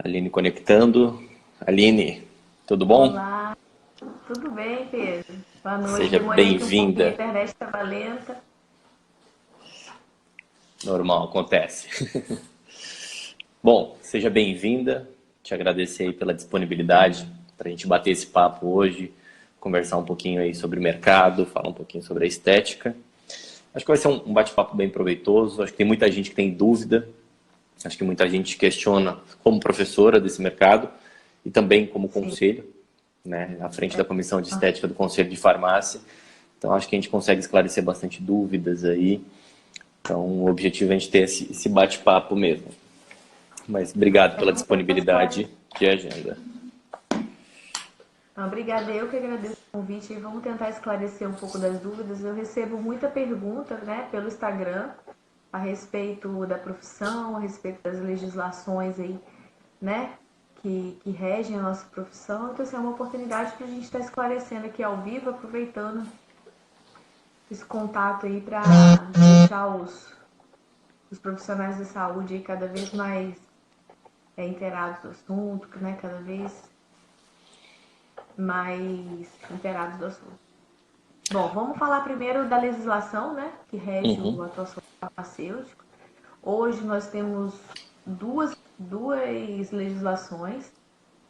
Aline conectando. Aline, tudo bom? Olá, tudo bem, Pedro? Boa noite. Seja Demorei aqui um pouquinho, a bem-vinda. internet estava lenta. Normal, acontece. Bom, seja bem-vinda. Te agradecer aí pela disponibilidade para a gente bater esse papo hoje, conversar um pouquinho aí sobre o mercado, falar um pouquinho sobre a estética. Acho que vai ser um bate-papo bem proveitoso. Acho que tem muita gente que tem dúvida. Acho que muita gente questiona como professora desse mercado e também como Sim. conselho, né, à frente da comissão de Ah, estética do Conselho de Farmácia. Então, acho que a gente consegue esclarecer bastante dúvidas aí. Então, o objetivo é a gente ter esse bate-papo mesmo. Mas obrigado pela vamos tentar disponibilidade esclarecer. de agenda. Não, obrigada, eu que agradeço o convite e vamos tentar esclarecer um pouco das dúvidas. Eu recebo muita pergunta, né, pelo Instagram a respeito da profissão, a respeito das legislações aí, né, que regem a nossa profissão. Então, assim, é uma oportunidade para a gente estar esclarecendo aqui ao vivo, aproveitando esse contato aí para deixar os profissionais da saúde aí cada vez mais inteirados do assunto, né? Cada vez mais inteirados do assunto. Bom, vamos falar primeiro da legislação, né? Que rege a atuação do farmacêutico. Hoje nós temos duas legislações,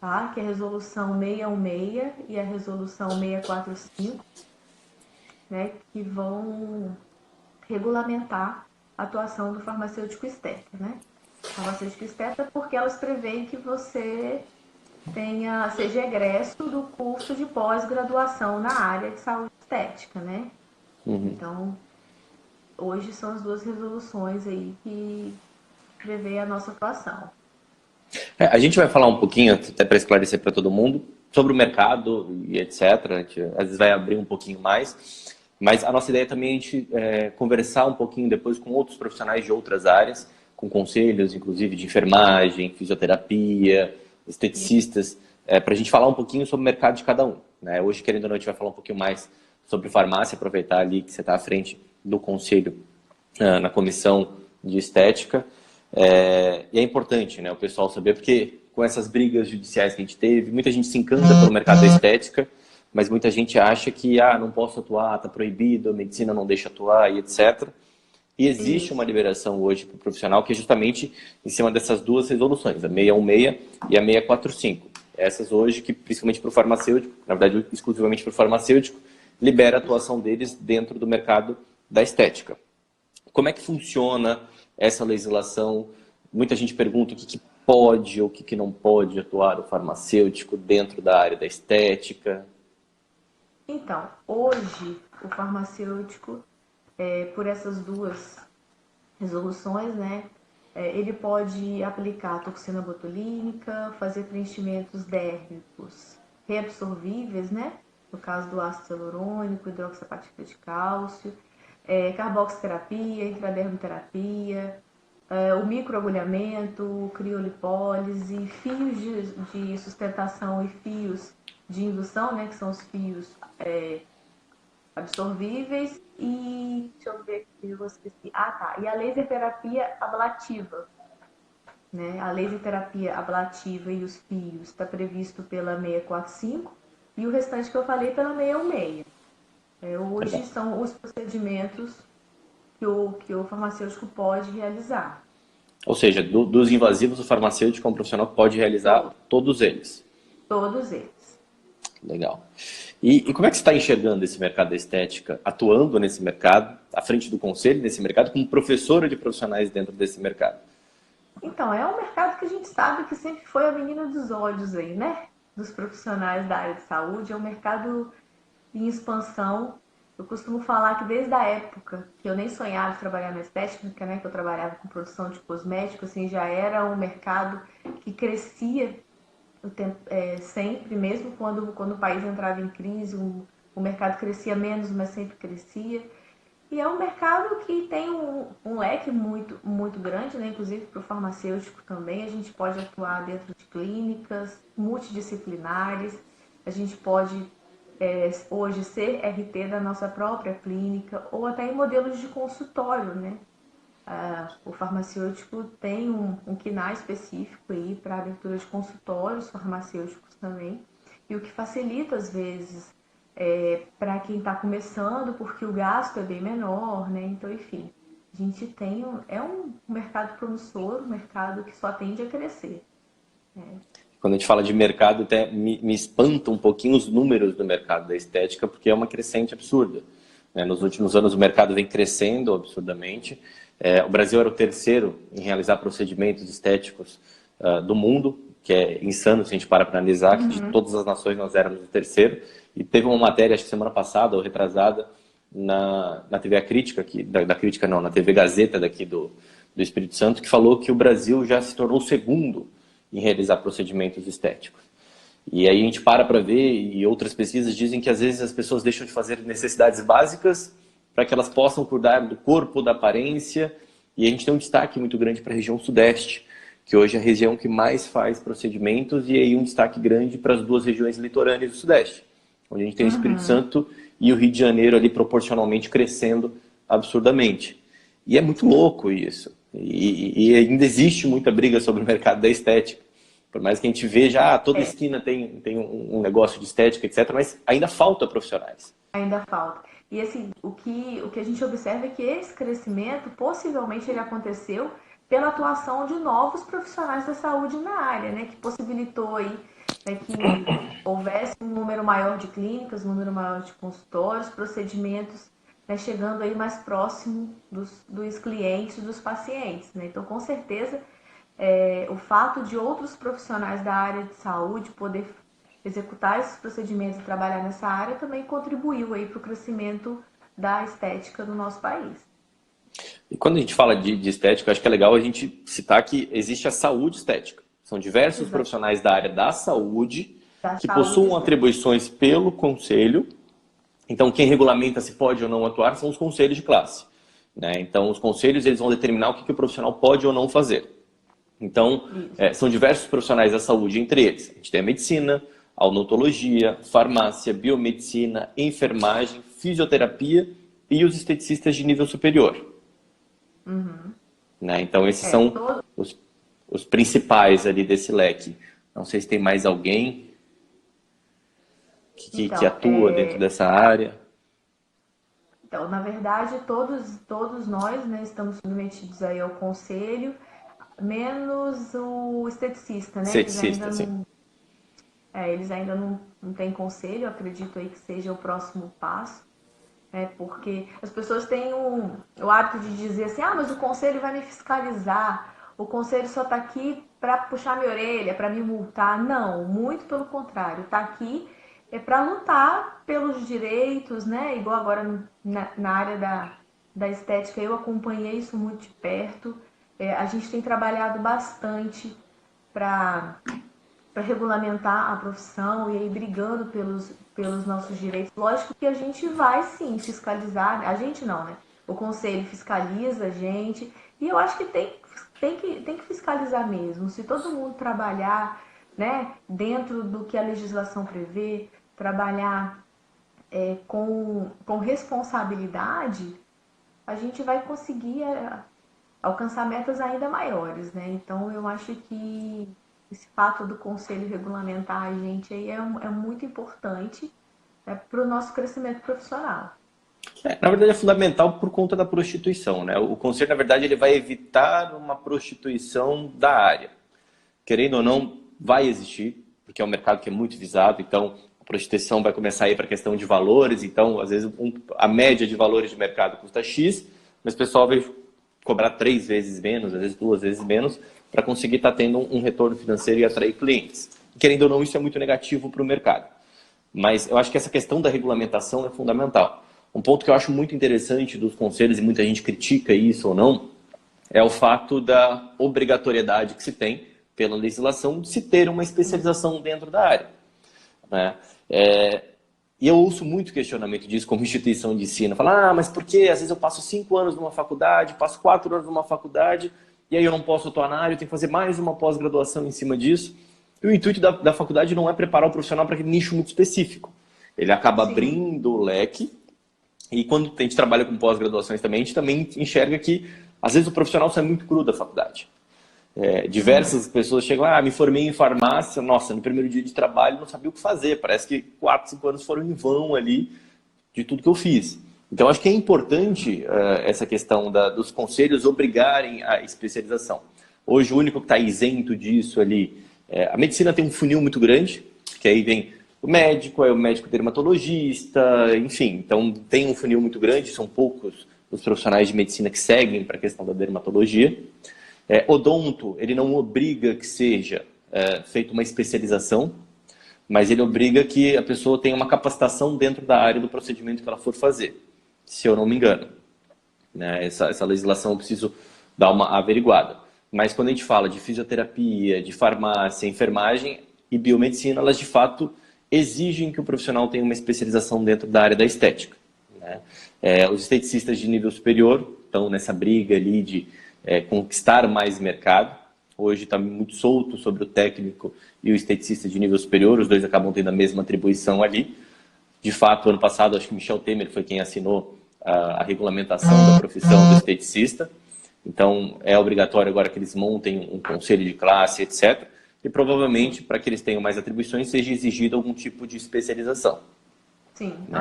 tá? Que é a resolução 616 e a resolução 645, né? Que vão regulamentar a atuação do farmacêutico estético, né? Farmacêutico estético porque elas preveem que você seja egresso do curso de pós-graduação na área de saúde estética, né? Então, hoje são as duas resoluções aí que prevê a nossa atuação. A gente vai falar um pouquinho, até para esclarecer para todo mundo, sobre o mercado e etc. A gente às vezes vai abrir um pouquinho mais, mas a nossa ideia também é a gente conversar um pouquinho depois com outros profissionais de outras áreas, com conselhos, inclusive de enfermagem, fisioterapia, esteticistas, para a gente falar um pouquinho sobre o mercado de cada um, né? Hoje, querendo ou não, a gente vai falar um pouquinho mais sobre farmácia, aproveitar ali que você está à frente do conselho na comissão de estética. E é importante, né, o pessoal saber, porque com essas brigas judiciais que a gente teve, muita gente se encanta pelo mercado da estética, mas muita gente acha que não posso atuar, está proibido, a medicina não deixa atuar e etc. E existe uma Isso. liberação hoje para o profissional que é justamente em cima dessas duas resoluções, a 616 e a 645. Essas hoje, que principalmente para o farmacêutico, na verdade exclusivamente para o farmacêutico, libera a atuação deles dentro do mercado da estética. Como é que funciona essa legislação? Muita gente pergunta o que pode ou o que não pode atuar o farmacêutico dentro da área da estética. Então, hoje, o farmacêutico, por essas duas resoluções, né? Ele pode aplicar toxina botulínica, fazer preenchimentos dérmicos reabsorvíveis, né? No caso do ácido hialurônico, hidroxapatita de cálcio, carboxiterapia, intradermoterapia, o microagulhamento, criolipólise, fios de sustentação e fios de indução, né? Que são os fios absorvíveis e deixa eu ver aqui, eu esqueci. Ah, tá. E a laser terapia ablativa, né? A laser terapia ablativa e os fios está previsto pela 645 e o restante que eu falei pela 616. Hoje Legal. são os procedimentos que o farmacêutico pode realizar. Ou seja, dos invasivos, o farmacêutico é um profissional que pode realizar Todos, todos eles. todos eles. Legal. E como é que você está enxergando esse mercado da estética, atuando nesse mercado, à frente do conselho nesse mercado, como professora de profissionais dentro desse mercado? Então, é um mercado que a gente sabe que sempre foi a menina dos olhos aí, né? Dos profissionais da área de saúde. É um mercado em expansão. Eu costumo falar que desde a época que eu nem sonhava em trabalhar na estética, né, que eu trabalhava com produção de cosméticos, assim, já era um mercado que crescia sempre, mesmo quando o país entrava em crise, o mercado crescia menos, mas sempre crescia. E é um mercado que tem um leque muito, muito grande, né? Inclusive para o farmacêutico também. A gente pode atuar dentro de clínicas multidisciplinares, a gente pode hoje ser RT da nossa própria clínica, ou até em modelos de consultório, né? O farmacêutico tem um KINAI específico aí para abertura de consultórios farmacêuticos também, e o que facilita às vezes para quem está começando, porque o gasto é bem menor, né? Então, enfim, a gente tem um mercado promissor, um mercado que só tende a crescer. Né? Quando a gente fala de mercado, até me espanta um pouquinho os números do mercado da estética, porque é uma crescente absurda. Né? Nos últimos anos, o mercado vem crescendo absurdamente. O Brasil era o terceiro em realizar procedimentos estéticos do mundo, que é insano se a gente para analisar, que de todas as nações nós éramos o terceiro. E teve uma matéria, acho que semana passada ou retrasada, na TV A Crítica, da Crítica não, na TV Gazeta daqui do Espírito Santo, que falou que o Brasil já se tornou o segundo em realizar procedimentos estéticos. E aí a gente para ver, e outras pesquisas dizem que às vezes as pessoas deixam de fazer necessidades básicas para que elas possam cuidar do corpo, da aparência, e a gente tem um destaque muito grande para a região sudeste, que hoje é a região que mais faz procedimentos, e aí um destaque grande para as duas regiões litorâneas do sudeste, onde a gente tem o Espírito Santo e o Rio de Janeiro ali proporcionalmente crescendo absurdamente. E é muito louco isso. E ainda existe muita briga sobre o mercado da estética. Por mais que a gente veja, toda esquina tem um negócio de estética, etc., mas ainda falta profissionais. Ainda falta. E assim, o que a gente observa é que esse crescimento, possivelmente ele aconteceu pela atuação de novos profissionais da saúde na área, né? Que possibilitou aí, né, que houvesse um número maior de clínicas, um número maior de consultórios, procedimentos, né, chegando aí mais próximo dos clientes, dos pacientes, né? Então, com certeza, o fato de outros profissionais da área de saúde poder executar esses procedimentos e trabalhar nessa área também contribuiu aí para o crescimento da estética do nosso país. E quando a gente fala de estética, acho que é legal a gente citar que existe a saúde estética. São diversos profissionais da área da saúde que possuem atribuições pelo conselho. Então, quem regulamenta se pode ou não atuar são os conselhos de classe. Né? Então, os conselhos eles vão determinar o que o profissional pode ou não fazer. Então, são diversos profissionais da saúde, entre eles. A gente tem a medicina, a odontologia, farmácia, biomedicina, enfermagem, fisioterapia e os esteticistas de nível superior. Né? Então, esses são os principais ali desse leque. Não sei se tem mais alguém que atua dentro dessa área. Então, na verdade, todos nós, né, estamos submetidos aí ao conselho, menos o esteticista, né? Esteticista, sim. Eles ainda não têm conselho, eu acredito aí que seja o próximo passo. Porque as pessoas têm o hábito de dizer assim, mas o conselho vai me fiscalizar, o conselho só está aqui para puxar minha orelha, para me multar. Não, muito pelo contrário, está aqui para lutar pelos direitos, né? Igual agora na área da estética, eu acompanhei isso muito de perto. A gente tem trabalhado bastante para regulamentar a profissão e aí brigando pelos nossos direitos. Lógico que a gente vai sim fiscalizar, a gente não, né? O conselho fiscaliza a gente e eu acho que tem que fiscalizar mesmo. Se todo mundo trabalhar, né, dentro do que a legislação prevê, trabalhar com responsabilidade, a gente vai conseguir alcançar metas ainda maiores, né? Então eu acho que esse fato do conselho regulamentar a gente aí é muito importante, né, para o nosso crescimento profissional. Na verdade é fundamental por conta da prostituição, né? O conselho, na verdade, ele vai evitar uma prostituição da área. Querendo ou não, vai existir, porque é um mercado que é muito visado, então a prostituição vai começar a ir para a questão de valores, então às vezes a média de valores de mercado custa X, mas o pessoal vai cobrar 3 vezes menos, às vezes 2 vezes menos, para conseguir estar tendo um retorno financeiro e atrair clientes. Querendo ou não, isso é muito negativo para o mercado. Mas eu acho que essa questão da regulamentação é fundamental. Um ponto que eu acho muito interessante dos conselhos, e muita gente critica isso ou não, é o fato da obrigatoriedade que se tem pela legislação de se ter uma especialização dentro da área. Né? E eu ouço muito questionamento disso como instituição de ensino. Falar, mas por que? Às vezes eu passo 5 anos numa faculdade, passo 4 anos numa faculdade, e aí eu não posso atuar na área, eu tenho que fazer mais uma pós-graduação em cima disso. E o intuito da faculdade não é preparar o profissional para aquele nicho muito específico. Ele acaba abrindo o leque, e quando a gente trabalha com pós-graduações também, a gente também enxerga que Às vezes o profissional sai muito cru da faculdade. Diversas pessoas chegam, me formei em farmácia, nossa, no primeiro dia de trabalho não sabia o que fazer, parece que 4, 5 anos foram em vão ali de tudo que eu fiz. Então, acho que é importante essa questão dos conselhos obrigarem a especialização. Hoje, o único que está isento disso ali, a medicina tem um funil muito grande, que aí vem o médico, é o médico dermatologista, enfim, então tem um funil muito grande, são poucos os profissionais de medicina que seguem para a questão da dermatologia. Odonto, ele não obriga que seja feita uma especialização, mas ele obriga que a pessoa tenha uma capacitação dentro da área do procedimento que ela for fazer, se eu não me engano. Né? Essa legislação eu preciso dar uma averiguada. Mas quando a gente fala de fisioterapia, de farmácia, enfermagem e biomedicina, elas de fato exigem que o profissional tenha uma especialização dentro da área da estética. Né? Os esteticistas de nível superior estão nessa briga ali de conquistar mais mercado. Hoje está muito solto sobre o técnico e o esteticista de nível superior, os dois acabam tendo a mesma atribuição ali. De fato, ano passado, acho que Michel Temer foi quem assinou a regulamentação da profissão do esteticista. Então, é obrigatório agora que eles montem um conselho de classe, etc. E provavelmente, para que eles tenham mais atribuições, seja exigido algum tipo de especialização. Sim, né?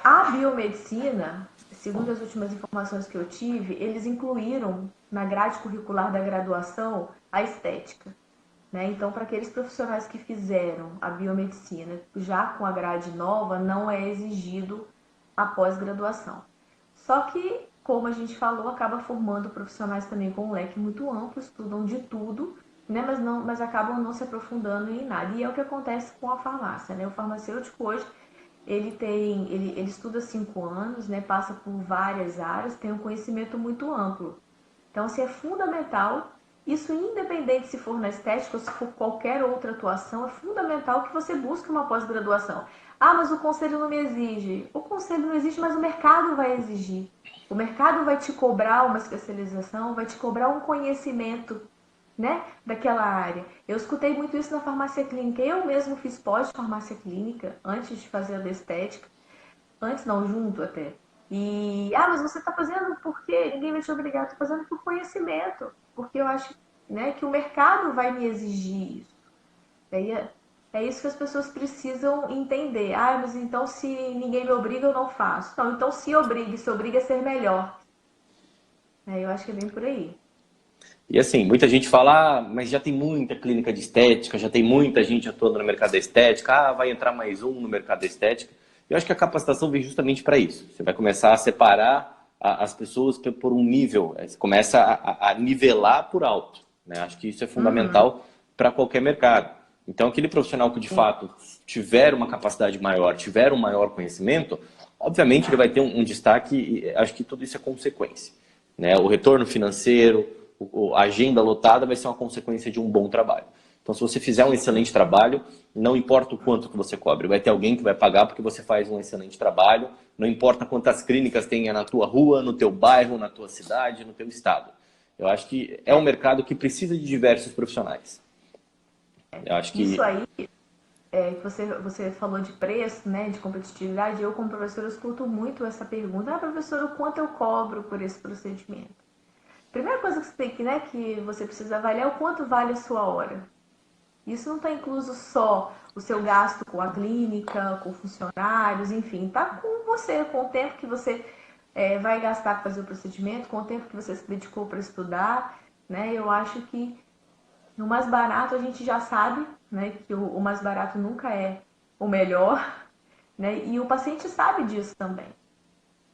A biomedicina, segundo as últimas informações que eu tive, eles incluíram na grade curricular da graduação a estética. Né? Então, para aqueles profissionais que fizeram a biomedicina já com a grade nova, não é exigido a pós-graduação. Só que, como a gente falou, acaba formando profissionais também com um leque muito amplo, estudam de tudo, né? mas acabam não se aprofundando em nada. E é o que acontece com a farmácia. Né? O farmacêutico hoje, ele estuda 5 anos, né? Passa por várias áreas, tem um conhecimento muito amplo. Então, assim, é fundamental, isso independente se for na estética ou se for qualquer outra atuação, é fundamental que você busque uma pós-graduação. Mas o conselho não me exige. O conselho não exige, mas o mercado vai exigir. O mercado vai te cobrar uma especialização, vai te cobrar um conhecimento, né, daquela área. Eu escutei muito isso na farmácia clínica. Eu mesmo fiz pós de farmácia clínica antes de fazer a da estética. Antes não, junto até. Mas você está fazendo por quê? Ninguém vai te obrigar. Estou fazendo por conhecimento. Porque eu acho, né, que o mercado vai me exigir isso. É isso que as pessoas precisam entender. Mas então se ninguém me obriga, eu não faço. Não, então se obriga a ser melhor. Eu acho que é bem por aí. E assim, muita gente fala, mas já tem muita clínica de estética, já tem muita gente atuando no mercado da estética, vai entrar mais um no mercado da estética. Eu acho que a capacitação vem justamente para isso. Você vai começar a separar as pessoas por um nível, você começa a nivelar por alto. Né? Acho que isso é fundamental para qualquer mercado. Então, aquele profissional que de fato tiver uma capacidade maior, tiver um maior conhecimento, obviamente ele vai ter um destaque e acho que tudo isso é consequência. Né? O retorno financeiro, a agenda lotada vai ser uma consequência de um bom trabalho. Então, se você fizer um excelente trabalho, não importa o quanto que você cobre, vai ter alguém que vai pagar porque você faz um excelente trabalho, não importa quantas clínicas tenha na tua rua, no teu bairro, na tua cidade, no teu estado. Eu acho que é um mercado que precisa de diversos profissionais. Eu acho que... Isso aí, você falou de preço, né, de competitividade, eu como professora escuto muito essa pergunta, professor, o quanto eu cobro por esse procedimento? Primeira coisa que você tem que, né, que você precisa avaliar é o quanto vale a sua hora. Isso não está incluso só o seu gasto com a clínica, com funcionários, enfim, está com você, com o tempo que você vai gastar para fazer o procedimento, com o tempo que você se dedicou para estudar, né? Eu acho que o mais barato a gente já sabe, né, que o mais barato nunca é o melhor, né? E o paciente sabe disso também.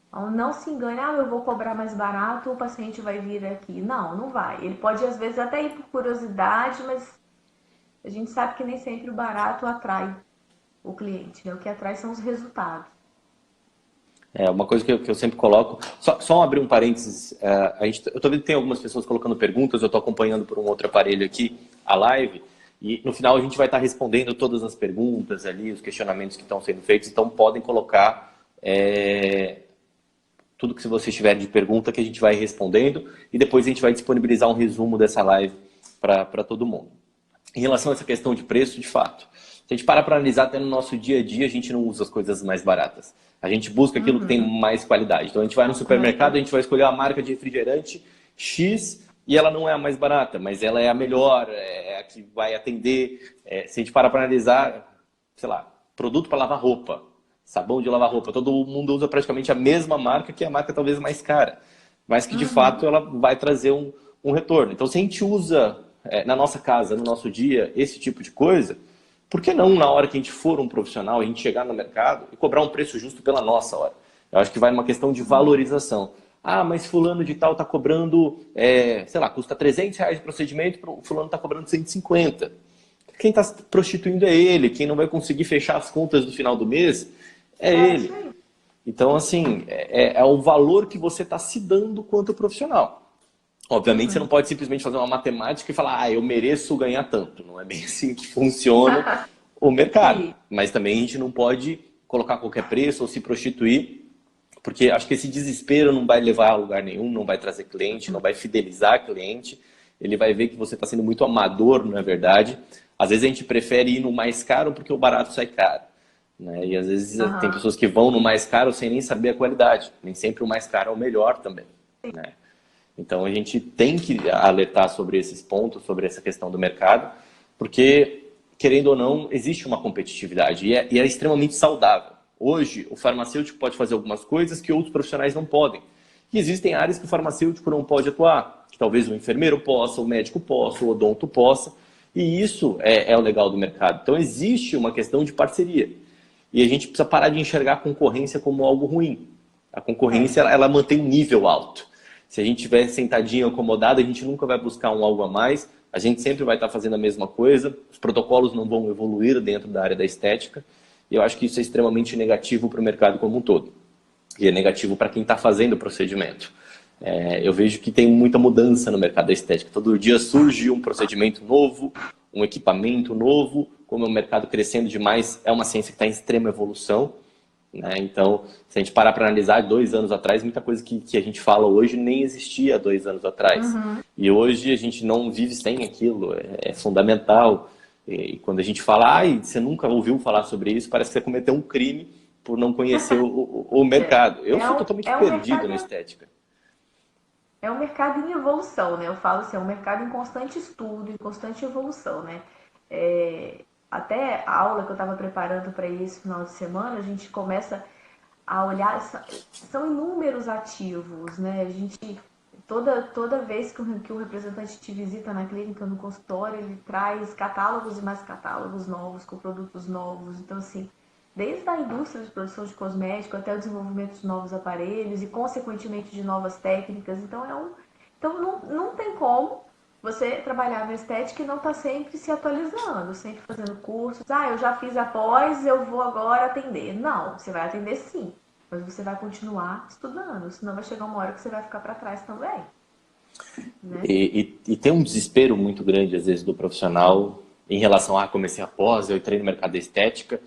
Então, não se engane, eu vou cobrar mais barato, o paciente vai vir aqui. Não, não vai. Ele pode às vezes até ir por curiosidade, mas a gente sabe que nem sempre o barato atrai o cliente, né? O que atrai são os resultados. Uma coisa que eu sempre coloco, só abrir um parênteses, eu tô vendo que tem algumas pessoas colocando perguntas, eu estou acompanhando por um outro aparelho aqui, a live, e no final a gente vai estar respondendo todas as perguntas ali, os questionamentos que estão sendo feitos, então podem colocar tudo que vocês tiverem de pergunta que a gente vai respondendo, e depois a gente vai disponibilizar um resumo dessa live para todo mundo. Em relação a essa questão de preço, de fato, Se a gente parar para analisar até no nosso dia a dia, a gente não usa as coisas mais baratas. A gente busca aquilo que tem mais qualidade. Então a gente vai no supermercado, a gente vai escolher a marca de refrigerante X e ela não é a mais barata, mas ela é a melhor, é a que vai atender. Se a gente parar para analisar, sei lá, produto para lavar roupa, sabão de lavar roupa, todo mundo usa praticamente a mesma marca, que é a marca talvez mais cara, mas que de fato ela vai trazer um retorno. Então se a gente usa na nossa casa, no nosso dia, esse tipo de coisa, por que não, na hora que a gente for um profissional, a gente chegar no mercado e cobrar um preço justo pela nossa hora? Eu acho que vai numa questão de valorização. Ah, mas fulano de tal está cobrando, sei lá, custa R$ 300 o procedimento, fulano está cobrando 150. Quem está prostituindo é ele, quem não vai conseguir fechar as contas no final do mês é ele. Então, assim, é o valor que você está se dando quanto profissional. Obviamente, você não pode simplesmente fazer uma matemática e falar, eu mereço ganhar tanto. Não é bem assim que funciona o mercado. Mas também a gente não pode colocar qualquer preço ou se prostituir, porque acho que esse desespero não vai levar a lugar nenhum, não vai trazer cliente, não vai fidelizar cliente. Ele vai ver que você está sendo muito amador, não é verdade? Às vezes a gente prefere ir no mais caro porque o barato sai caro. Né? E às vezes tem pessoas que vão no mais caro sem nem saber a qualidade. Nem sempre o mais caro é o melhor também. Né? Então a gente tem que alertar sobre esses pontos, sobre essa questão do mercado, porque, querendo ou não, existe uma competitividade e é extremamente saudável. Hoje, o farmacêutico pode fazer algumas coisas que outros profissionais não podem. E existem áreas que o farmacêutico não pode atuar, que talvez o enfermeiro possa, o médico possa, o odonto possa. E isso é o legal do mercado. Então existe uma questão de parceria. E a gente precisa parar de enxergar a concorrência como algo ruim. A concorrência, ela mantém um nível alto. Se a gente estiver sentadinho, acomodado, a gente nunca vai buscar um algo a mais. A gente sempre vai estar fazendo a mesma coisa. Os protocolos não vão evoluir dentro da área da estética. E eu acho que isso é extremamente negativo para o mercado como um todo. E é negativo para quem está fazendo o procedimento. Eu vejo que tem muita mudança no mercado da estética. Todo dia surge um procedimento novo, um equipamento novo. Como é um mercado crescendo demais, é uma ciência que está em extrema evolução. Né? Então, se a gente parar para analisar 2 anos atrás, muita coisa que a gente fala hoje nem existia há 2 anos atrás. E hoje a gente não vive sem aquilo, é fundamental. E quando a gente fala, você nunca ouviu falar sobre isso, parece que você cometeu um crime por não conhecer o mercado. Eu sou totalmente perdido na estética. É um mercado em evolução, né? Eu falo assim, é um mercado em constante estudo, em constante evolução, né? Até a aula que eu estava preparando para esse final de semana, a gente começa a olhar, são inúmeros ativos, né? A gente, toda vez que o representante te visita na clínica, no consultório, ele traz catálogos e mais catálogos novos, com produtos novos. Então, assim, desde a indústria de produção de cosmético até o desenvolvimento de novos aparelhos e, consequentemente, de novas técnicas. Então, não tem como você trabalhar na estética e não estar sempre se atualizando, sempre fazendo cursos. Eu já fiz após, eu vou agora atender. Não, você vai atender sim, mas você vai continuar estudando, senão vai chegar uma hora que você vai ficar para trás também. Né? E tem um desespero muito grande, às vezes, do profissional em relação a comecei após, eu entrei no mercado da estética,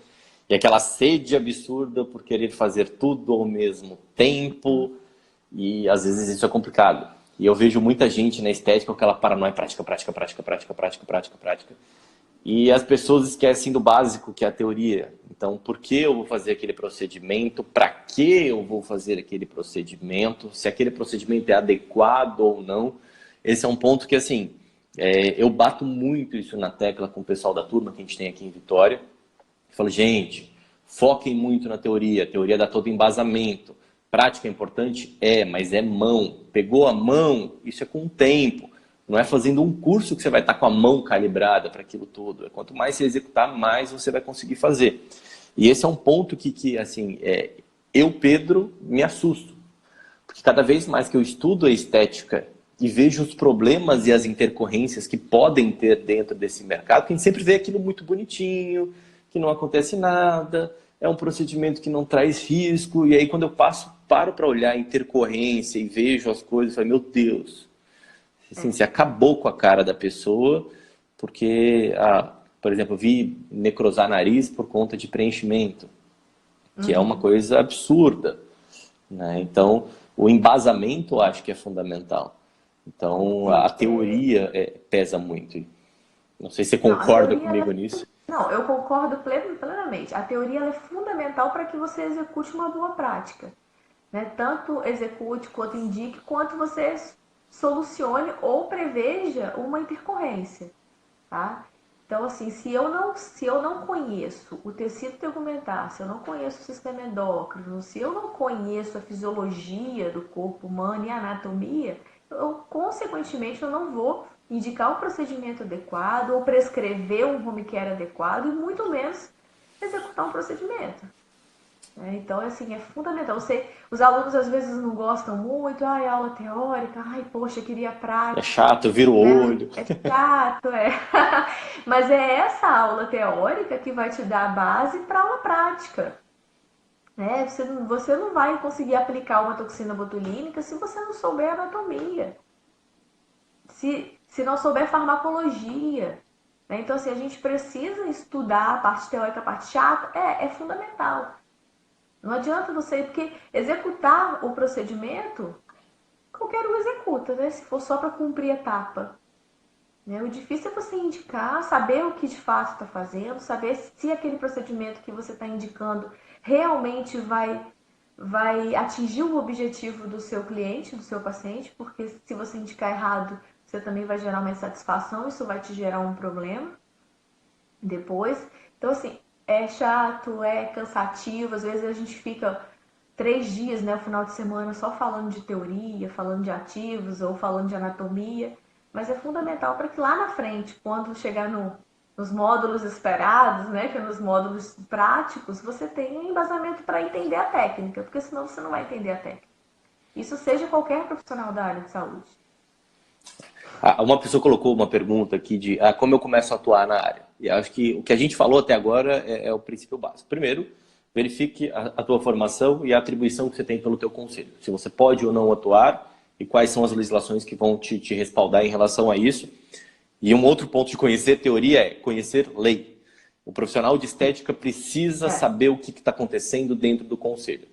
e aquela sede absurda por querer fazer tudo ao mesmo tempo, e às vezes isso é complicado. E eu vejo muita gente na estética com aquela paranoia prática. E as pessoas esquecem do básico, que é a teoria. Então, por que eu vou fazer aquele procedimento? Para que eu vou fazer aquele procedimento? Se aquele procedimento é adequado ou não? Esse é um ponto que, assim, eu bato muito isso na tecla com o pessoal da turma que a gente tem aqui em Vitória. Eu falo, gente, foquem muito na teoria. A teoria dá todo embasamento. Prática é importante? Mas é mão. Pegou a mão, isso é com o tempo. Não é fazendo um curso que você vai estar com a mão calibrada para aquilo tudo. Quanto mais você executar, mais você vai conseguir fazer. E esse é um ponto que assim, eu, Pedro, me assusto. Porque cada vez mais que eu estudo a estética e vejo os problemas e as intercorrências que podem ter dentro desse mercado, que a gente sempre vê aquilo muito bonitinho, que não acontece nada, é um procedimento que não traz risco, e aí quando eu paro para olhar a intercorrência e vejo as coisas, eu falo, meu Deus, assim, você acabou com a cara da pessoa, porque, por exemplo, eu vi necrosar nariz por conta de preenchimento, que é uma coisa absurda. Né? Então, o embasamento eu acho que é fundamental. Então, a teoria pesa muito. Não sei se você concorda comigo nisso. Não, eu concordo plenamente. A teoria ela é fundamental para que você execute uma boa prática, né? Tanto execute quanto indique, quanto você solucione ou preveja uma intercorrência, tá? Então, assim, se eu não conheço o tecido tegumentar, se eu não conheço o sistema endócrino, se eu não conheço a fisiologia do corpo humano e a anatomia, eu, consequentemente, eu não vou indicar um procedimento adequado ou prescrever um home care adequado e muito menos executar um procedimento. Então, assim, é fundamental. Os alunos às vezes não gostam muito, ai, aula teórica, ai, poxa, queria É prática, chato, vira o né? olho. É chato, é. Mas é essa aula teórica que vai te dar a base para a aula prática. Né? Você não vai conseguir aplicar uma toxina botulínica se você não souber anatomia, se não souber farmacologia. Né? Então, assim, a gente precisa estudar a parte teórica, a parte chata, é fundamental. Não adianta você, porque executar o procedimento, qualquer um executa, né? Se for só para cumprir a etapa. Né? O difícil é você indicar, saber o que de fato está fazendo, saber se aquele procedimento que você está indicando realmente vai atingir o objetivo do seu cliente, do seu paciente, porque se você indicar errado, você também vai gerar uma insatisfação, isso vai te gerar um problema depois. Então, assim, é chato, é cansativo, às vezes a gente fica 3 dias, né, o final de semana, só falando de teoria, falando de ativos ou falando de anatomia, mas é fundamental para que lá na frente, quando chegar nos módulos esperados, né, que é nos módulos práticos, você tenha embasamento para entender a técnica, porque senão você não vai entender a técnica. Isso seja qualquer profissional da área de saúde. Uma pessoa colocou uma pergunta aqui de como eu começo a atuar na área. E acho que o que a gente falou até agora é o princípio básico. Primeiro, verifique a tua formação e a atribuição que você tem pelo teu conselho. Se você pode ou não atuar e quais são as legislações que vão te respaldar em relação a isso. E um outro ponto de conhecer teoria é conhecer lei. O profissional de estética precisa saber o que está acontecendo dentro do conselho.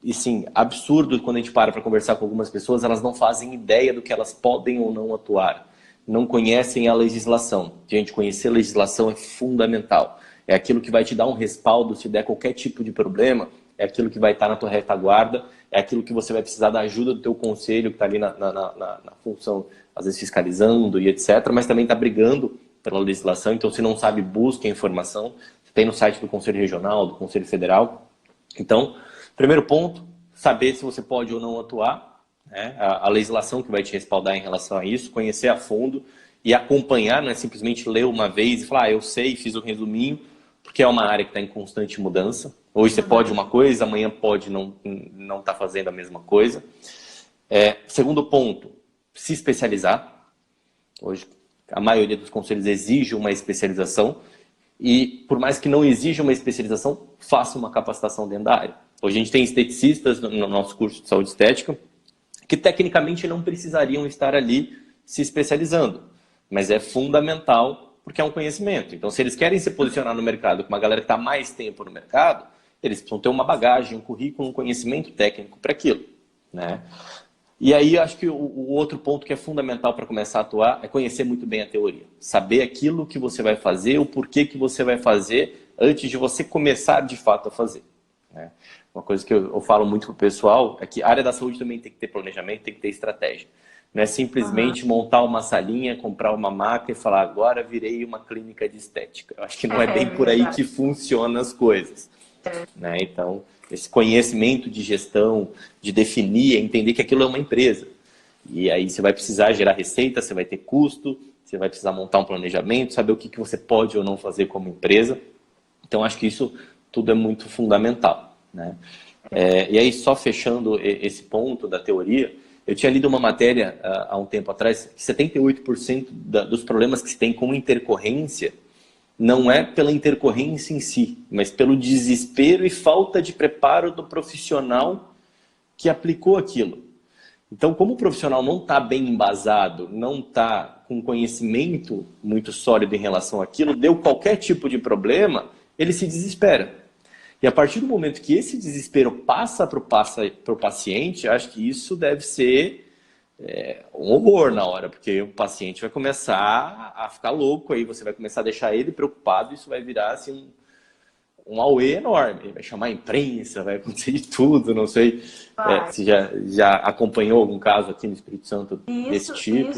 E sim, absurdo quando a gente para conversar com algumas pessoas, elas não fazem ideia do que elas podem ou não atuar. Não conhecem a legislação. Gente, conhecer a legislação é fundamental. É aquilo que vai te dar um respaldo se der qualquer tipo de problema, é aquilo que vai estar na tua retaguarda, é aquilo que você vai precisar da ajuda do teu conselho, que está ali na função, às vezes fiscalizando e etc., mas também está brigando pela legislação. Então, se não sabe, busque a informação. Tem no site do Conselho Regional, do Conselho Federal. Então, primeiro ponto, saber se você pode ou não atuar, né? A legislação que vai te respaldar em relação a isso, conhecer a fundo e acompanhar, não é simplesmente ler uma vez e falar, eu sei, fiz o resuminho, porque é uma área que está em constante mudança. Hoje você pode uma coisa, amanhã pode não estar fazendo a mesma coisa. Segundo ponto, se especializar. Hoje a maioria dos conselhos exige uma especialização e por mais que não exija uma especialização, faça uma capacitação dentro da área. Hoje a gente tem esteticistas no nosso curso de saúde estética que tecnicamente não precisariam estar ali se especializando, mas é fundamental porque é um conhecimento. Então, se eles querem se posicionar no mercado com uma galera que está mais tempo no mercado, eles precisam ter uma bagagem, um currículo, um conhecimento técnico para aquilo, né? E aí, acho que o outro ponto que é fundamental para começar a atuar é conhecer muito bem a teoria. Saber aquilo que você vai fazer, o porquê que você vai fazer, antes de você começar de fato a fazer, né? Uma coisa que eu falo muito para o pessoal é que a área da saúde também tem que ter planejamento, tem que ter estratégia. Não é simplesmente montar uma salinha, comprar uma maca e falar, agora virei uma clínica de estética. Eu acho que não é bem por aí que funcionam as coisas, né? Então, esse conhecimento de gestão, de definir, entender que aquilo é uma empresa. E aí você vai precisar gerar receita, você vai ter custo, você vai precisar montar um planejamento, saber o que você pode ou não fazer como empresa. Então, acho que isso tudo é muito fundamental, né? E aí, só fechando esse ponto da teoria, eu tinha lido uma matéria há um tempo atrás que 78% dos problemas que se tem com intercorrência não é pela intercorrência em si, mas pelo desespero e falta de preparo do profissional que aplicou aquilo. Então, como o profissional não está bem embasado, não está com conhecimento muito sólido em relação àquilo, deu qualquer tipo de problema, ele se desespera. E a partir do momento que esse desespero passa para o paciente, acho que isso deve ser um horror na hora, porque o paciente vai começar a ficar louco, aí você vai começar a deixar ele preocupado, isso vai virar assim um auê enorme, vai chamar a imprensa, vai acontecer de tudo, não sei se já acompanhou algum caso aqui no Espírito Santo desse tipo.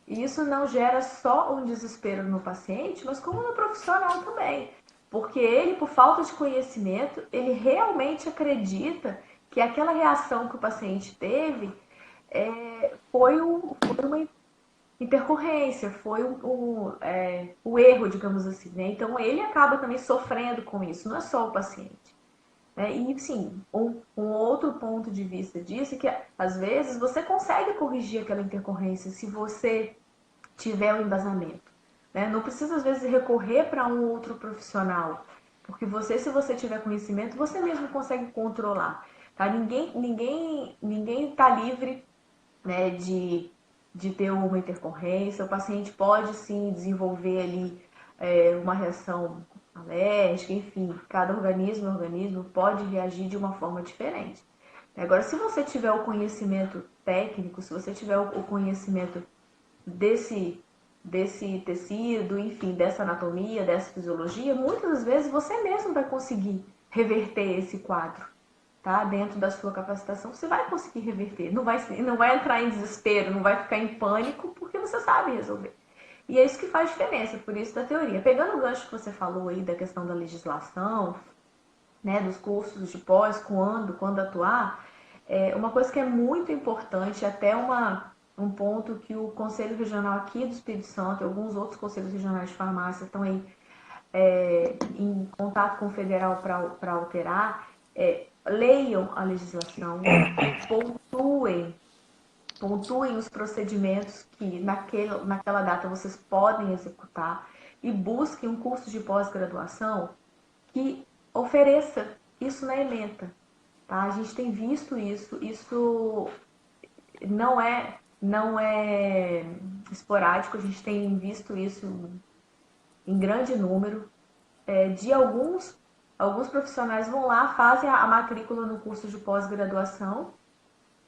Isso não gera só um desespero no paciente, mas como no profissional também. Porque ele, por falta de conhecimento, ele realmente acredita que aquela reação que o paciente teve foi uma intercorrência, foi o erro, digamos assim, né? Então ele acaba também sofrendo com isso, não é só o paciente. Né? E sim, um outro ponto de vista disso é que às vezes você consegue corrigir aquela intercorrência se você tiver o embasamento. Né? Não precisa às vezes recorrer para um outro profissional, porque você, se você tiver conhecimento, você mesmo consegue controlar. Tá? Ninguém está livre, né, de ter uma intercorrência. O paciente pode sim desenvolver ali uma reação alérgica, enfim, cada organismo pode reagir de uma forma diferente. Agora, se você tiver o conhecimento técnico, se você tiver o conhecimento desse tecido, enfim, dessa anatomia, dessa fisiologia, muitas das vezes você mesmo vai conseguir reverter esse quadro. Tá? Dentro da sua capacitação, você vai conseguir reverter. Não vai entrar em desespero, não vai ficar em pânico, porque você sabe resolver. E é isso que faz diferença, por isso da teoria. Pegando o gancho que você falou aí da questão da legislação, né, dos cursos de pós, quando atuar, uma coisa que é muito importante, até um ponto que o Conselho Regional aqui do Espírito Santo e alguns outros conselhos regionais de farmácia estão aí em contato com o federal para alterar, leiam a legislação, pontuem os procedimentos que naquela data vocês podem executar e busquem um curso de pós-graduação que ofereça isso na ementa. Tá? A gente tem visto isso não é esporádico, a gente tem visto isso em grande número, de alguns profissionais vão lá, fazem a matrícula no curso de pós-graduação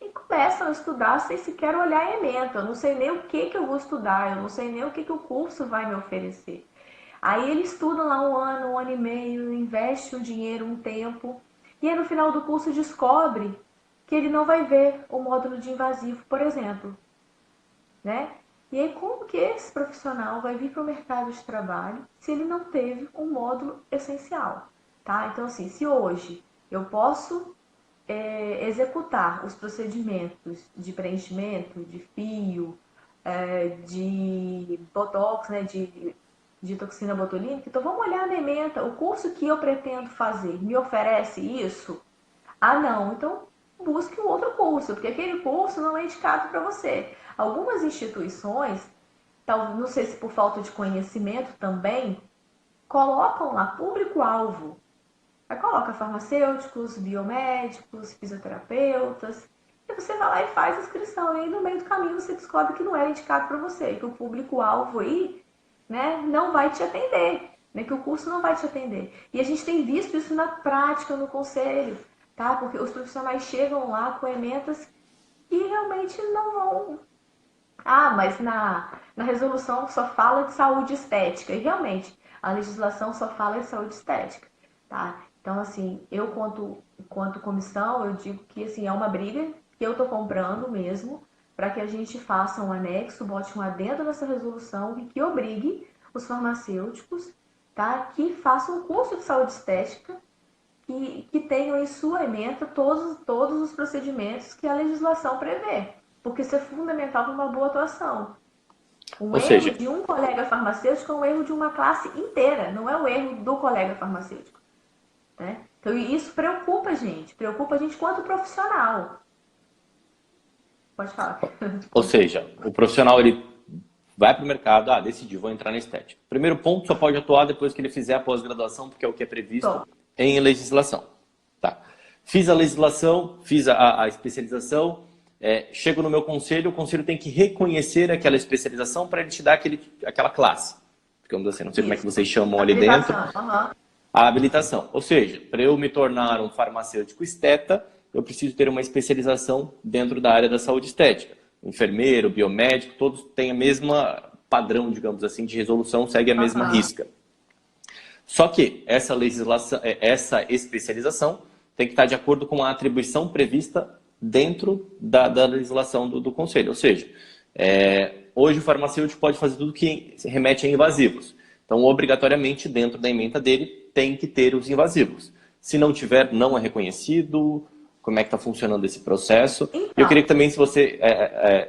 e começam a estudar sem sequer olhar a ementa. Eu não sei nem o que eu vou estudar, eu não sei nem o que o curso vai me oferecer. Aí eles estudam lá um ano e meio, investe um dinheiro, um tempo, e aí no final do curso descobre que ele não vai ver o módulo de invasivo, por exemplo. Né? E aí como que esse profissional vai vir para o mercado de trabalho se ele não teve um módulo essencial? Tá? Então, assim, se hoje eu posso executar os procedimentos de preenchimento, de fio, de botox, né, de toxina botulínica, então vamos olhar na ementa, o curso que eu pretendo fazer me oferece isso? Ah, não, então busque um outro curso, porque aquele curso não é indicado para você. Algumas instituições, não sei se por falta de conhecimento também, colocam lá público-alvo. Aí coloca farmacêuticos, biomédicos, fisioterapeutas, e você vai lá e faz a inscrição. E aí no meio do caminho você descobre que não era indicado para você, que o público-alvo aí, né, não vai te atender, né, que o curso não vai te atender. E a gente tem visto isso na prática, no conselho, tá? Porque os profissionais chegam lá com ementas que realmente não vão. Ah, mas na resolução só fala de saúde estética. E realmente, a legislação só fala de saúde estética, tá? Então, assim, eu quanto comissão, eu digo que assim, é uma briga que eu tô comprando mesmo, para que a gente faça um anexo, bote um adendo nessa resolução e que obrigue os farmacêuticos, tá, que façam um curso de saúde estética que tenham em sua ementa todos os procedimentos que a legislação prevê, porque isso é fundamental para uma boa atuação. Um Ou erro seja, de um colega farmacêutico é um erro de uma classe inteira, não é o erro do colega farmacêutico. Né? Então isso preocupa a gente quanto profissional. Pode falar. ou seja, o profissional ele vai para o mercado, decidiu, vou entrar na estética. Primeiro ponto, só pode atuar depois que ele fizer a pós-graduação, porque é o que é previsto em legislação. Tá. Fiz a legislação, fiz a especialização, chego no meu conselho, o conselho tem que reconhecer aquela especialização para ele te dar aquela classe. Digamos assim, não sei como é que vocês chamam ali dentro. A habilitação. Ou seja, para eu me tornar um farmacêutico esteta, eu preciso ter uma especialização dentro da área da saúde estética. enfermeiro, biomédico, todos têm a mesma padrão, digamos assim, de resolução, segue a mesma risca. Só que essa legislação, essa especialização tem que estar de acordo com a atribuição prevista dentro da legislação do conselho. Ou seja, hoje o farmacêutico pode fazer tudo que remete a invasivos. Então, obrigatoriamente, dentro da ementa dele, tem que ter os invasivos. Se não tiver, não é reconhecido. Como é que está funcionando esse processo? Então, eu queria que também, se você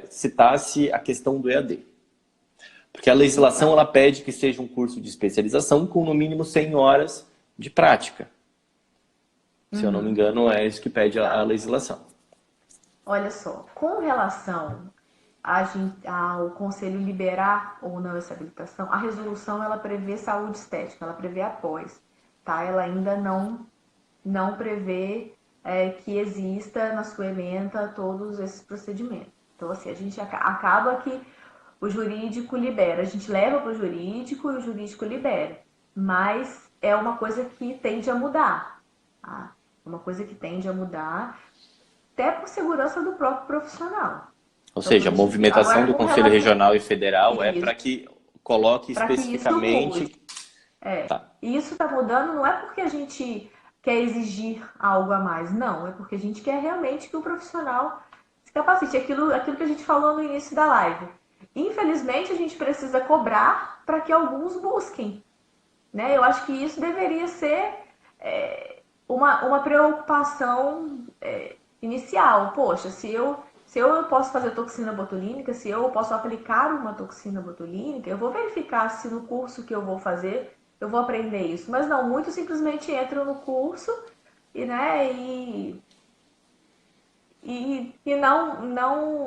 citasse a questão do EAD. Porque a legislação ela pede que seja um curso de especialização com no mínimo 100 horas de prática. Se eu não me engano, é isso que pede a legislação. Olha só, com relação ao conselho liberar ou não essa habilitação, a resolução ela prevê saúde estética, ela prevê após, tá? Ela ainda não prevê que exista na sua ementa todos esses procedimentos. Então, assim, a gente acaba que o jurídico libera, a gente leva para o jurídico e o jurídico libera, mas é uma coisa que tende a mudar, tá? É uma coisa que tende a mudar, até por segurança do próprio profissional. Ou seja, a movimentação do Conselho Regional e Federal é para que coloque especificamente... E isso está mudando não é porque a gente quer exigir algo a mais, não. É porque a gente quer realmente que o profissional se capacite. Aquilo que a gente falou no início da live. Infelizmente, a gente precisa cobrar para que alguns busquem, né? Eu acho que isso deveria ser uma preocupação inicial. Poxa, se eu posso fazer toxina botulínica, se eu posso aplicar uma toxina botulínica, eu vou verificar se no curso que eu vou fazer eu vou aprender isso. Mas não, muitos simplesmente entram no curso e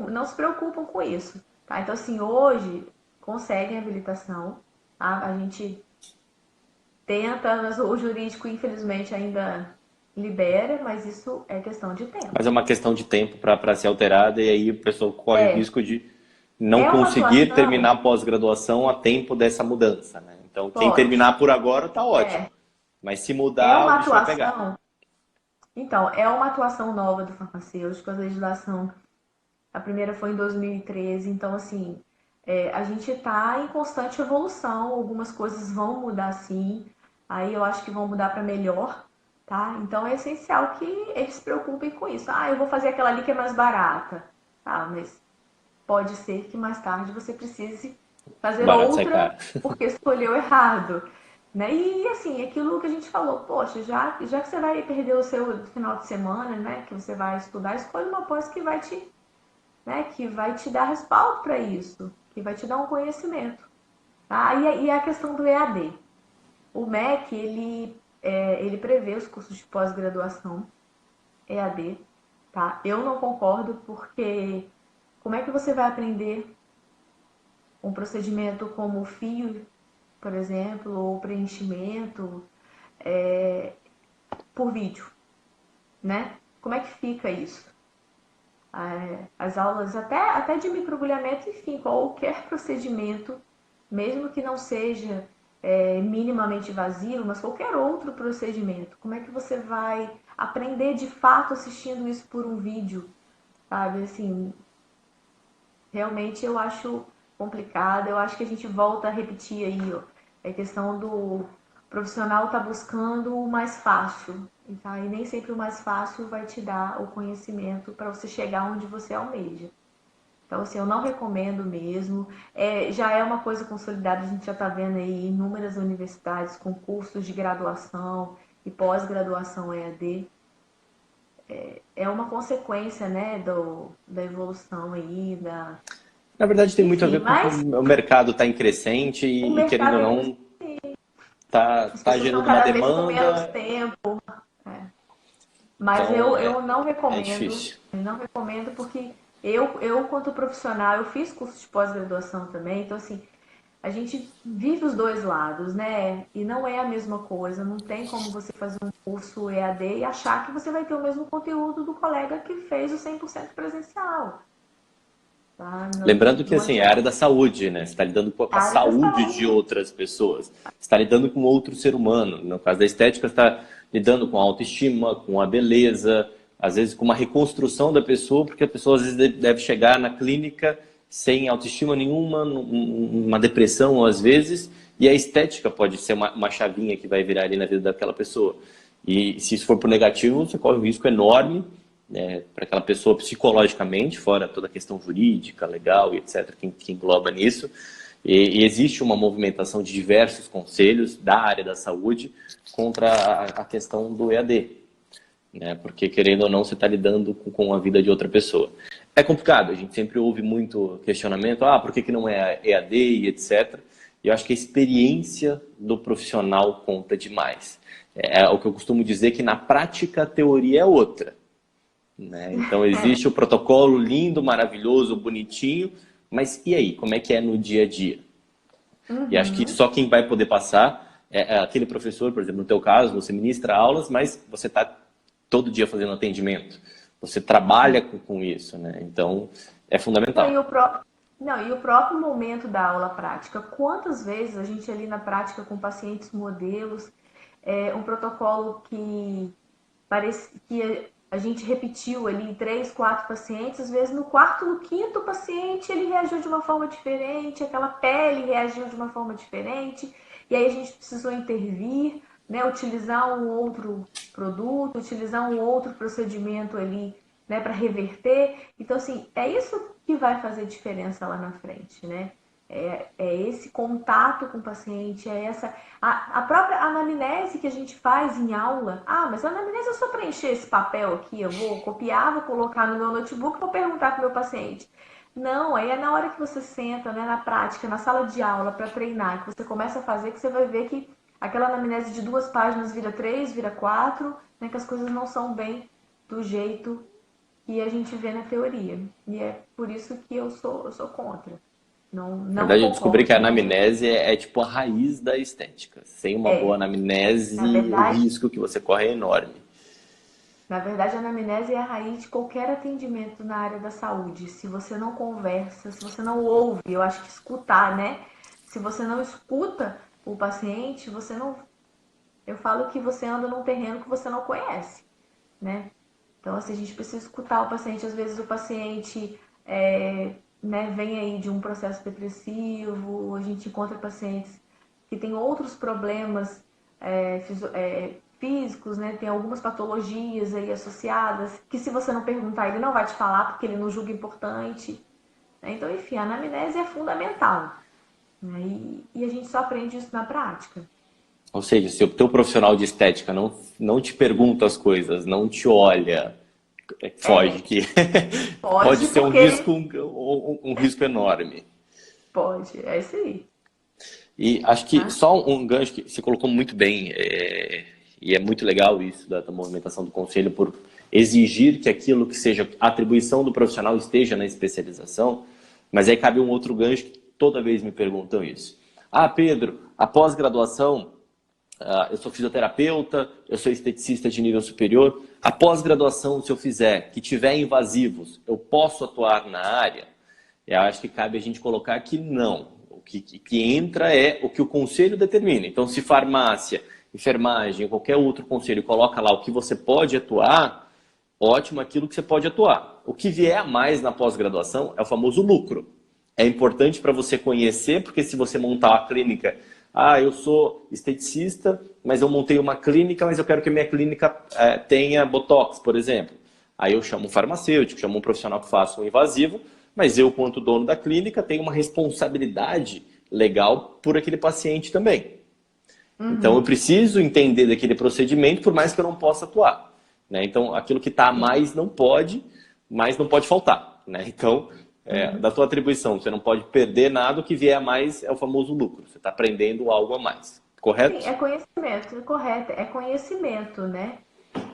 não se preocupam com isso. Tá? Então, assim, hoje conseguem habilitação, tá? A gente tenta, mas o jurídico, infelizmente, ainda libera, mas isso é questão de tempo. Mas é uma questão de tempo para ser alterada e aí o pessoal corre o risco de não conseguir terminar a pós-graduação a tempo dessa mudança, né? Então, quem terminar por agora tá ótimo. Mas se mudar, o bicho vai pegar. Então, é uma atuação nova do farmacêutico, a legislação, a primeira foi em 2013, então, assim, a gente está em constante evolução, algumas coisas vão mudar sim, aí eu acho que vão mudar para melhor, tá? Então, é essencial que eles se preocupem com isso. Ah, eu vou fazer aquela ali que é mais barata, tá? Mas pode ser que mais tarde você precise fazer outra porque escolheu errado, né? E assim, aquilo que a gente falou, poxa, já que você vai perder o seu final de semana, né, que você vai estudar, escolhe uma pós que vai te dar respaldo para isso, que vai te dar um conhecimento, tá? E a questão do EAD. O MEC, ele prevê os cursos de pós-graduação EAD, tá? Eu não concordo porque como é que você vai aprender um procedimento como o fio, por exemplo, ou preenchimento por vídeo, né? Como é que fica isso? As aulas até de microagulhamento, enfim, qualquer procedimento, mesmo que não seja minimamente invasivo, mas qualquer outro procedimento, como é que você vai aprender de fato assistindo isso por um vídeo, sabe? Assim, realmente eu acho complicado. Eu acho que a gente volta a repetir aí, ó, a questão do profissional tá buscando o mais fácil, tá? E nem sempre o mais fácil vai te dar o conhecimento para você chegar onde você almeja. Então, assim, eu não recomendo mesmo. Já é uma coisa consolidada, a gente já está vendo aí inúmeras universidades com cursos de graduação e pós-graduação EAD. É uma consequência, né, da evolução aí, Na verdade, tem muito a ver com o mercado está em crescente e querendo ou não, está gerando uma demanda. Com menos tempo. Mas então, eu não recomendo. Eu não recomendo porque eu, quanto profissional, eu fiz curso de pós-graduação também, então assim, a gente vive os dois lados, né? E não é a mesma coisa, não tem como você fazer um curso EAD e achar que você vai ter o mesmo conteúdo do colega que fez o 100% presencial. Tá? Lembrando que assim, é a área da saúde, né? Você está lidando com a saúde de outras pessoas. Você está lidando com outro ser humano. No caso da estética, você está lidando com a autoestima, com a beleza, às vezes com uma reconstrução da pessoa, porque a pessoa às vezes deve chegar na clínica sem autoestima nenhuma, uma depressão às vezes, e a estética pode ser uma chavinha que vai virar ali na vida daquela pessoa. E se isso for por negativo, você corre um risco enorme, né, para aquela pessoa psicologicamente, fora toda a questão jurídica, legal e etc., que engloba nisso. E existe uma movimentação de diversos conselhos da área da saúde contra a questão do EAD, né? Porque, querendo ou não, você está lidando com a vida de outra pessoa. É complicado, a gente sempre ouve muito questionamento, por que não é EAD e etc. E eu acho que a experiência do profissional conta demais. É o que eu costumo dizer, que na prática a teoria é outra, né? Então existe o protocolo lindo, maravilhoso, bonitinho, mas e aí, como é que é no dia a dia? E acho que só quem vai poder passar é aquele professor, por exemplo, no teu caso, você ministra aulas, mas você está todo dia fazendo atendimento. Você trabalha com isso, né? Então, é fundamental. Não, e o próprio momento da aula prática. Quantas vezes a gente ali na prática com pacientes modelos, um protocolo que parece que a gente repetiu ali 3, 4 pacientes, às vezes no quarto, no quinto paciente ele reagiu de uma forma diferente, aquela pele reagiu de uma forma diferente, e aí a gente precisou intervir, né, utilizar um outro produto, utilizar um outro procedimento ali, né, para reverter. Então, assim, é isso que vai fazer diferença lá na frente, né? É esse contato com o paciente, é essa... A própria anamnese que a gente faz em aula. Mas a anamnese é só preencher esse papel aqui, eu vou copiar, vou colocar no meu notebook, vou perguntar para o meu paciente. Não, aí é na hora que você senta, né, na prática, na sala de aula para treinar, que você começa a fazer, que você vai ver que aquela anamnese de 2 páginas vira 3, vira 4, né, que as coisas não são bem do jeito que a gente vê na teoria. E é por isso que eu sou contra. Na Não verdade, eu descobri concordo. que a anamnese é tipo a raiz da estética. Sem uma boa Na anamnese, o verdade, risco que você corre é enorme. na verdade, a anamnese é a raiz de qualquer atendimento na área da saúde. Se você não conversa, se você não ouve, eu acho que escutar, né? Se você não escuta o paciente, você não... Eu falo que você anda num terreno que você não conhece, né? Então, assim, a gente precisa escutar o paciente. Às vezes o paciente né, vem aí de um processo depressivo, a gente encontra pacientes que têm outros problemas físicos, né? Tem algumas patologias aí associadas, que se você não perguntar, ele não vai te falar, porque ele não julga importante. Né? Então, enfim, a anamnese é fundamental. Né? E a gente só aprende isso na prática. Ou seja, se o teu profissional de estética não te pergunta as coisas, não te olha, foge, que pode Pode, ser porque um risco enorme. pode, é isso aí. E acho que Tá? só um gancho que você colocou muito bem, e é muito legal isso da movimentação do conselho por exigir que aquilo que seja atribuição do profissional esteja na especialização, mas aí cabe um outro gancho que toda vez me perguntam isso. Pedro, a pós-graduação, eu sou fisioterapeuta, eu sou esteticista de nível superior, a pós-graduação, se eu fizer, que tiver invasivos, eu posso atuar na área? Eu acho que cabe a gente colocar que não. O que entra é o que o conselho determina. Então, se farmácia, enfermagem, qualquer outro conselho coloca lá o que você pode atuar, ótimo, aquilo que você pode atuar. O que vier a mais na pós-graduação é o famoso lucro. É importante para você conhecer, porque se você montar uma clínica, eu sou esteticista, mas eu montei uma clínica, mas eu quero que a minha clínica tenha botox, por exemplo. Aí eu chamo um farmacêutico, chamo um profissional que faça um invasivo, mas eu, quanto dono da clínica, tenho uma responsabilidade legal por aquele paciente também. Então, eu preciso entender daquele procedimento, por mais que eu não possa atuar. Né? Então, aquilo que está a mais não pode, mas não pode faltar. Né? Então, da tua atribuição, você não pode perder nada, o que vier a mais é o famoso lucro. Você está aprendendo algo a mais. Sim, Correto? é conhecimento, correto, é conhecimento, né?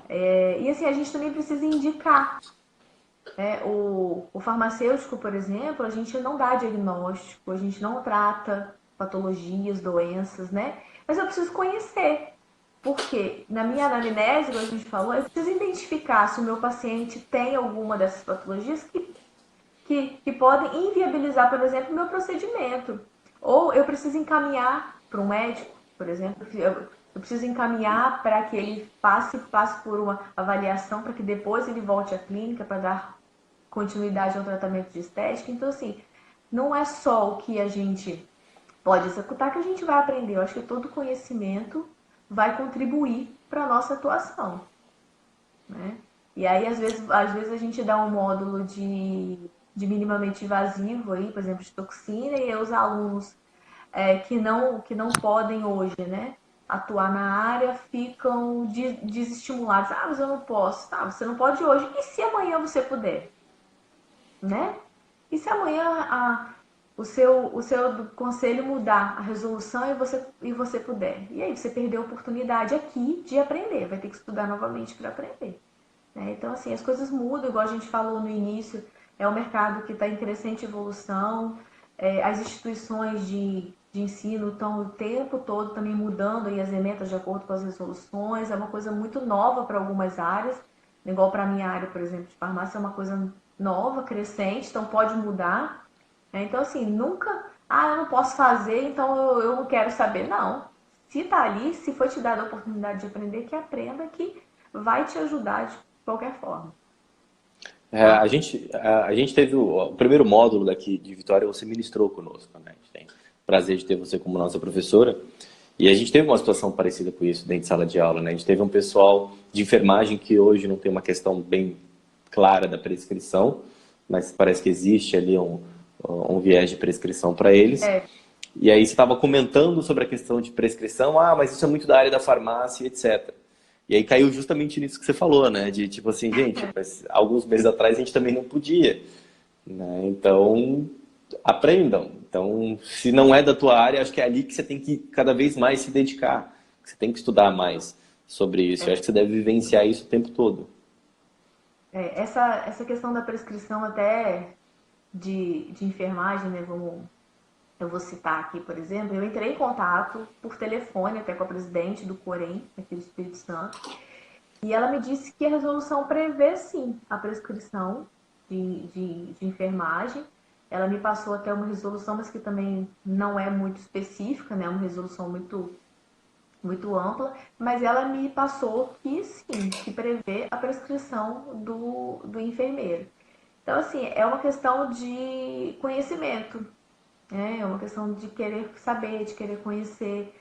E assim, a gente também precisa indicar. O farmacêutico, por exemplo, a gente não dá diagnóstico, a gente não trata patologias, doenças, né? Mas eu preciso conhecer. Porque na minha anamnese, como a gente falou, eu preciso identificar se o meu paciente tem alguma dessas patologias que podem inviabilizar, por exemplo, o meu procedimento. Ou eu preciso encaminhar para um médico, por exemplo. Eu preciso encaminhar para que ele passe por uma avaliação para que depois ele volte à clínica para dar continuidade ao tratamento de estética. Então, assim, não é só o que a gente pode executar que a gente vai aprender. Eu acho que todo conhecimento vai contribuir para a nossa atuação, né? E aí, às vezes a gente dá um módulo de minimamente invasivo, aí, por exemplo, de toxina, e aí os alunos que não podem hoje, né, atuar na área ficam desestimulados. Ah, mas eu não posso. Tá, você não pode hoje. E se amanhã você puder? Né? E se amanhã o seu conselho mudar a resolução e você puder? E aí, você perdeu a oportunidade aqui de aprender, vai ter que estudar novamente para aprender. Né? Então, assim, as coisas mudam, igual a gente falou no início, é um mercado que está em crescente evolução, as instituições de ensino estão o tempo todo também mudando aí as ementas de acordo com as resoluções, é uma coisa muito nova para algumas áreas, igual para a minha área, por exemplo, de farmácia, é uma coisa nova, crescente, então pode mudar. Né? Então, assim, nunca, eu não posso fazer, então eu não quero saber. Não. Se tá ali, se foi te dada a oportunidade de aprender, que aprenda, que vai te ajudar de qualquer forma. Tá? A gente teve o primeiro módulo daqui de Vitória, você ministrou conosco, né? A gente tem o prazer de ter você como nossa professora. E a gente teve uma situação parecida com isso dentro de sala de aula, né? A gente teve um pessoal de enfermagem que hoje não tem uma questão bem clara da prescrição, mas parece que existe ali um viés de prescrição para eles. É, E aí você estava comentando sobre a questão de prescrição, mas isso é muito da área da farmácia, etc. E aí caiu justamente nisso que você falou, né? De tipo assim, gente, mas alguns meses atrás a gente também não podia, né? Então, aprendam. Então, se não é da tua área, acho que é ali que você tem que cada vez mais se dedicar. Você tem que estudar mais sobre isso. Eu acho que você deve vivenciar isso o tempo todo. essa questão da prescrição até de enfermagem, né? Eu vou citar aqui, por exemplo, eu entrei em contato por telefone até com a presidente do Corém, aqui do Espírito Santo, e ela me disse que a resolução prevê sim a prescrição de enfermagem. Ela me passou até uma resolução, mas que também não é muito específica, né? É uma resolução muito ampla, mas ela me passou que sim, que prevê a prescrição do enfermeiro. Então, assim, é uma questão de conhecimento, né? É uma questão de querer saber, de querer conhecer.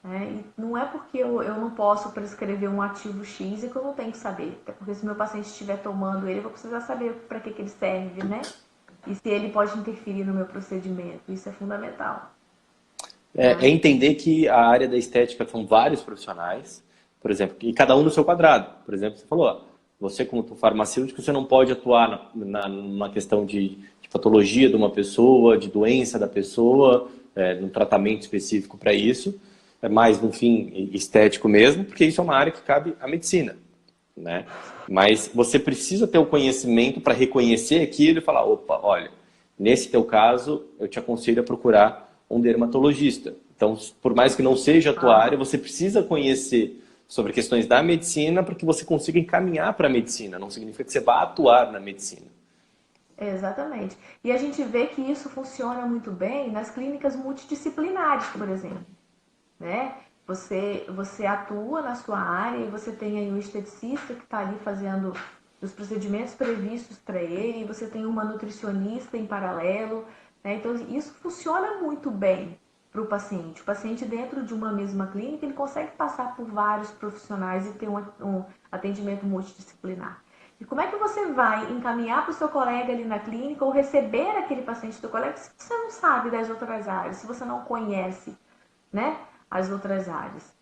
Né? E não é porque eu não posso prescrever um ativo X e que eu não tenho que saber. Até porque se meu paciente estiver tomando ele, eu vou precisar saber para que ele serve, né? E se ele pode interferir no meu procedimento. Isso é fundamental. É Tá? entender que a área da estética são vários profissionais, por exemplo, e cada um no seu quadrado. Por exemplo, você falou, ó, você como farmacêutico, você não pode atuar numa questão de patologia de uma pessoa, de doença da pessoa, num tratamento específico para isso, é mais no fim estético mesmo, porque isso é uma área que cabe à medicina, né? Mas você precisa ter o conhecimento para reconhecer aquilo e falar, opa, olha, nesse teu caso, eu te aconselho a procurar um dermatologista. Então, por mais que não seja a tua área, Ah, você precisa conhecer sobre questões da medicina para que você consiga encaminhar para a medicina. Não significa que você vá atuar na medicina. exatamente. E a gente vê que isso funciona muito bem nas clínicas multidisciplinares, por exemplo. Né? Você atua na sua área e você tem aí um esteticista que está ali fazendo os procedimentos previstos para ele, e você tem uma nutricionista em paralelo, né? Então isso funciona muito bem para o paciente. O paciente dentro de uma mesma clínica ele consegue passar por vários profissionais e ter um atendimento multidisciplinar. E como é que você vai encaminhar para o seu colega ali na clínica ou receber aquele paciente do colega se você não sabe das outras áreas, se você não conhece, né, as outras áreas?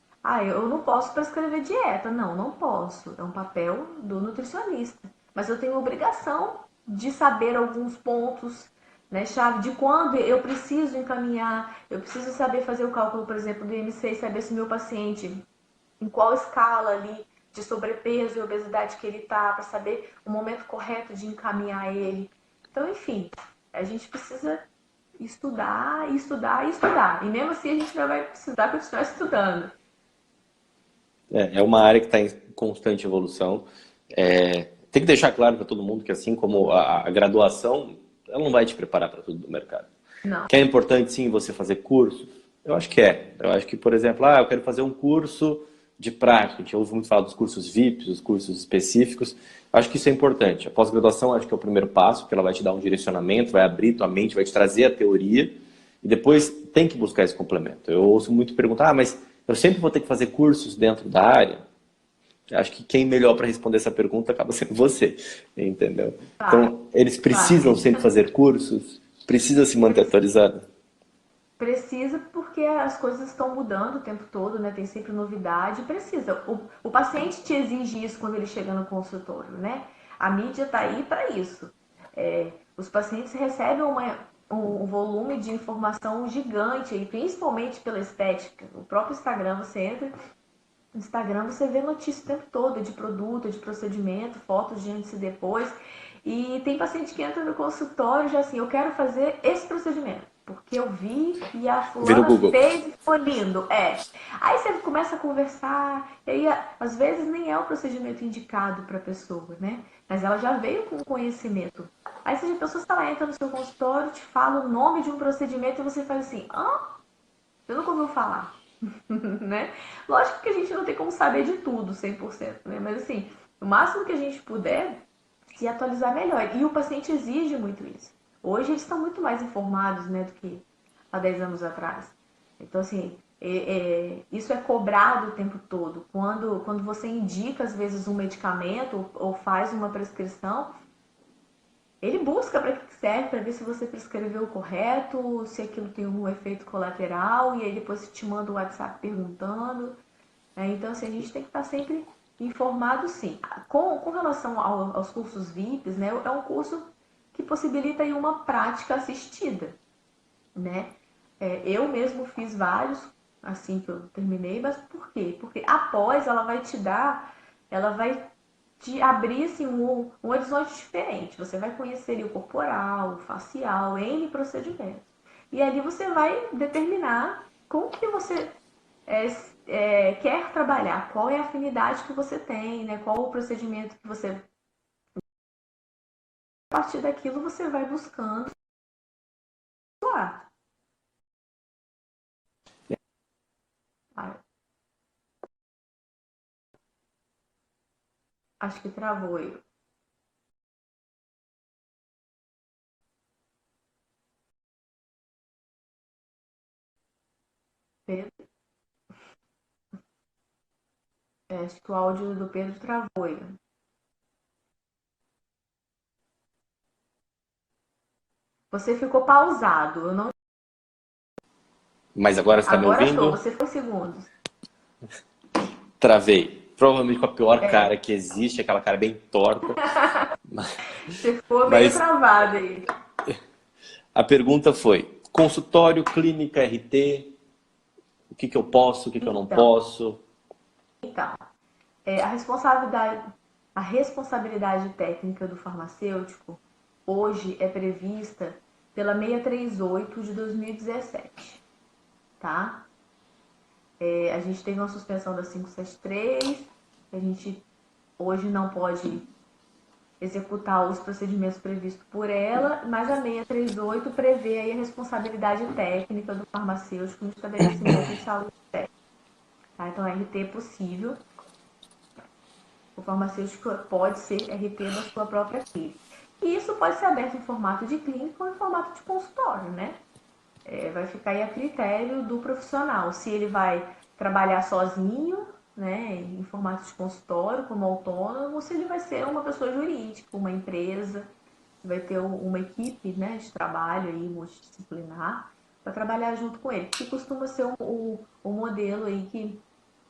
Eu não posso prescrever dieta. Não, não posso. É um papel do nutricionista. Mas eu tenho obrigação de saber alguns pontos, né, chave de quando eu preciso encaminhar. Eu preciso saber fazer o cálculo, por exemplo, do IMC e saber se o meu paciente, em qual escala ali de sobrepeso e obesidade que ele está, para saber o momento correto de encaminhar ele. Então, enfim, a gente precisa estudar, estudar e estudar. E mesmo assim a gente ainda vai precisar continuar estudando. É uma área que está em constante evolução. Tem que deixar claro para todo mundo que, assim como a graduação, ela não vai te preparar para tudo do mercado. Não. Que é importante, sim, você fazer cursos, Eu acho que é. Eu acho que, por exemplo, eu quero fazer um curso de prática. A gente ouve muito falar dos cursos VIPs, dos cursos específicos. Eu acho que isso é importante. A pós-graduação acho que é o primeiro passo, porque ela vai te dar um direcionamento, vai abrir tua mente, vai te trazer a teoria. E depois tem que buscar esse complemento. Eu ouço muito perguntar, mas eu sempre vou ter que fazer cursos dentro da área? Eu acho que quem melhor para responder essa pergunta acaba sendo você, entendeu? Claro, Então, eles claro. precisam sempre fazer cursos, precisa se manter atualizado. Precisa porque as coisas estão mudando o tempo todo, né? Tem sempre novidade. Precisa. O paciente te exige isso quando ele chega no consultório, né? A mídia está aí para isso. Os pacientes recebem um volume de informação gigante, e principalmente pela estética. O próprio Instagram, você entra no Instagram, você vê notícia o tempo todo de produto, de procedimento, fotos de antes e depois. E tem paciente que entra no consultório já assim, eu quero fazer esse procedimento, porque eu vi e a Vira o fulana Google. fez e ficou lindo. Aí você começa a conversar, e aí às vezes nem é o procedimento indicado para a pessoa, né? Mas ela já veio com conhecimento. Aí se a pessoa ela entra no seu consultório, te fala o nome de um procedimento e você faz assim, eu nunca ouviu falar. Né? Lógico que a gente não tem como saber de tudo 100%, né? Mas assim, o máximo que a gente puder, se atualizar melhor. E o paciente exige muito isso. Hoje eles estão muito mais informados, né, do que há 10 anos atrás. Então, assim, isso é cobrado o tempo todo. Quando você indica, às vezes, um medicamento ou faz uma prescrição, ele busca para que serve, para ver se você prescreveu o correto, se aquilo tem algum efeito colateral, e aí depois te manda o WhatsApp perguntando. Então, assim, a gente tem que estar sempre informado, sim. Com relação aos cursos VIPs, né, é um curso que possibilita aí uma prática assistida, né? Eu mesmo fiz vários, assim que eu terminei, mas por quê? Porque após ela vai te abrir assim, um horizonte diferente. Você vai conhecer ali, o corporal, o facial, N procedimentos. E ali você vai determinar com que você quer trabalhar, qual é a afinidade que você tem, né? Qual o procedimento que você. A partir daquilo você vai buscando lá. Acho que travou eu. Pedro, acho que o áudio do Pedro travou eu. Você ficou pausado. Eu não. Mas agora você está me Agora tô. ouvindo? Você foi segundos. Travei. Provavelmente com a pior É, cara que existe, aquela cara bem torta. você ficou meio Mas travado aí. a pergunta foi: consultório, clínica, RT, o que que eu posso, o que que eu não Então, posso? então, a responsabilidade técnica do farmacêutico hoje é prevista pela 638 de 2017, tá? A gente teve uma suspensão da 573, a gente hoje não pode executar os procedimentos previstos por ela, mas a 638 prevê aí a responsabilidade técnica do farmacêutico no estabelecimento de saúde técnica. Tá? Então, a RT é possível. O farmacêutico pode ser RT da sua própria clínica. E isso pode ser aberto em formato de clínica ou em formato de consultório, né? Vai ficar aí a critério do profissional. Se ele vai trabalhar sozinho, né, em formato de consultório, como autônomo, ou se ele vai ser uma pessoa jurídica, uma empresa, vai ter uma equipe, né, de trabalho aí, multidisciplinar, para trabalhar junto com ele, que costuma ser o modelo aí que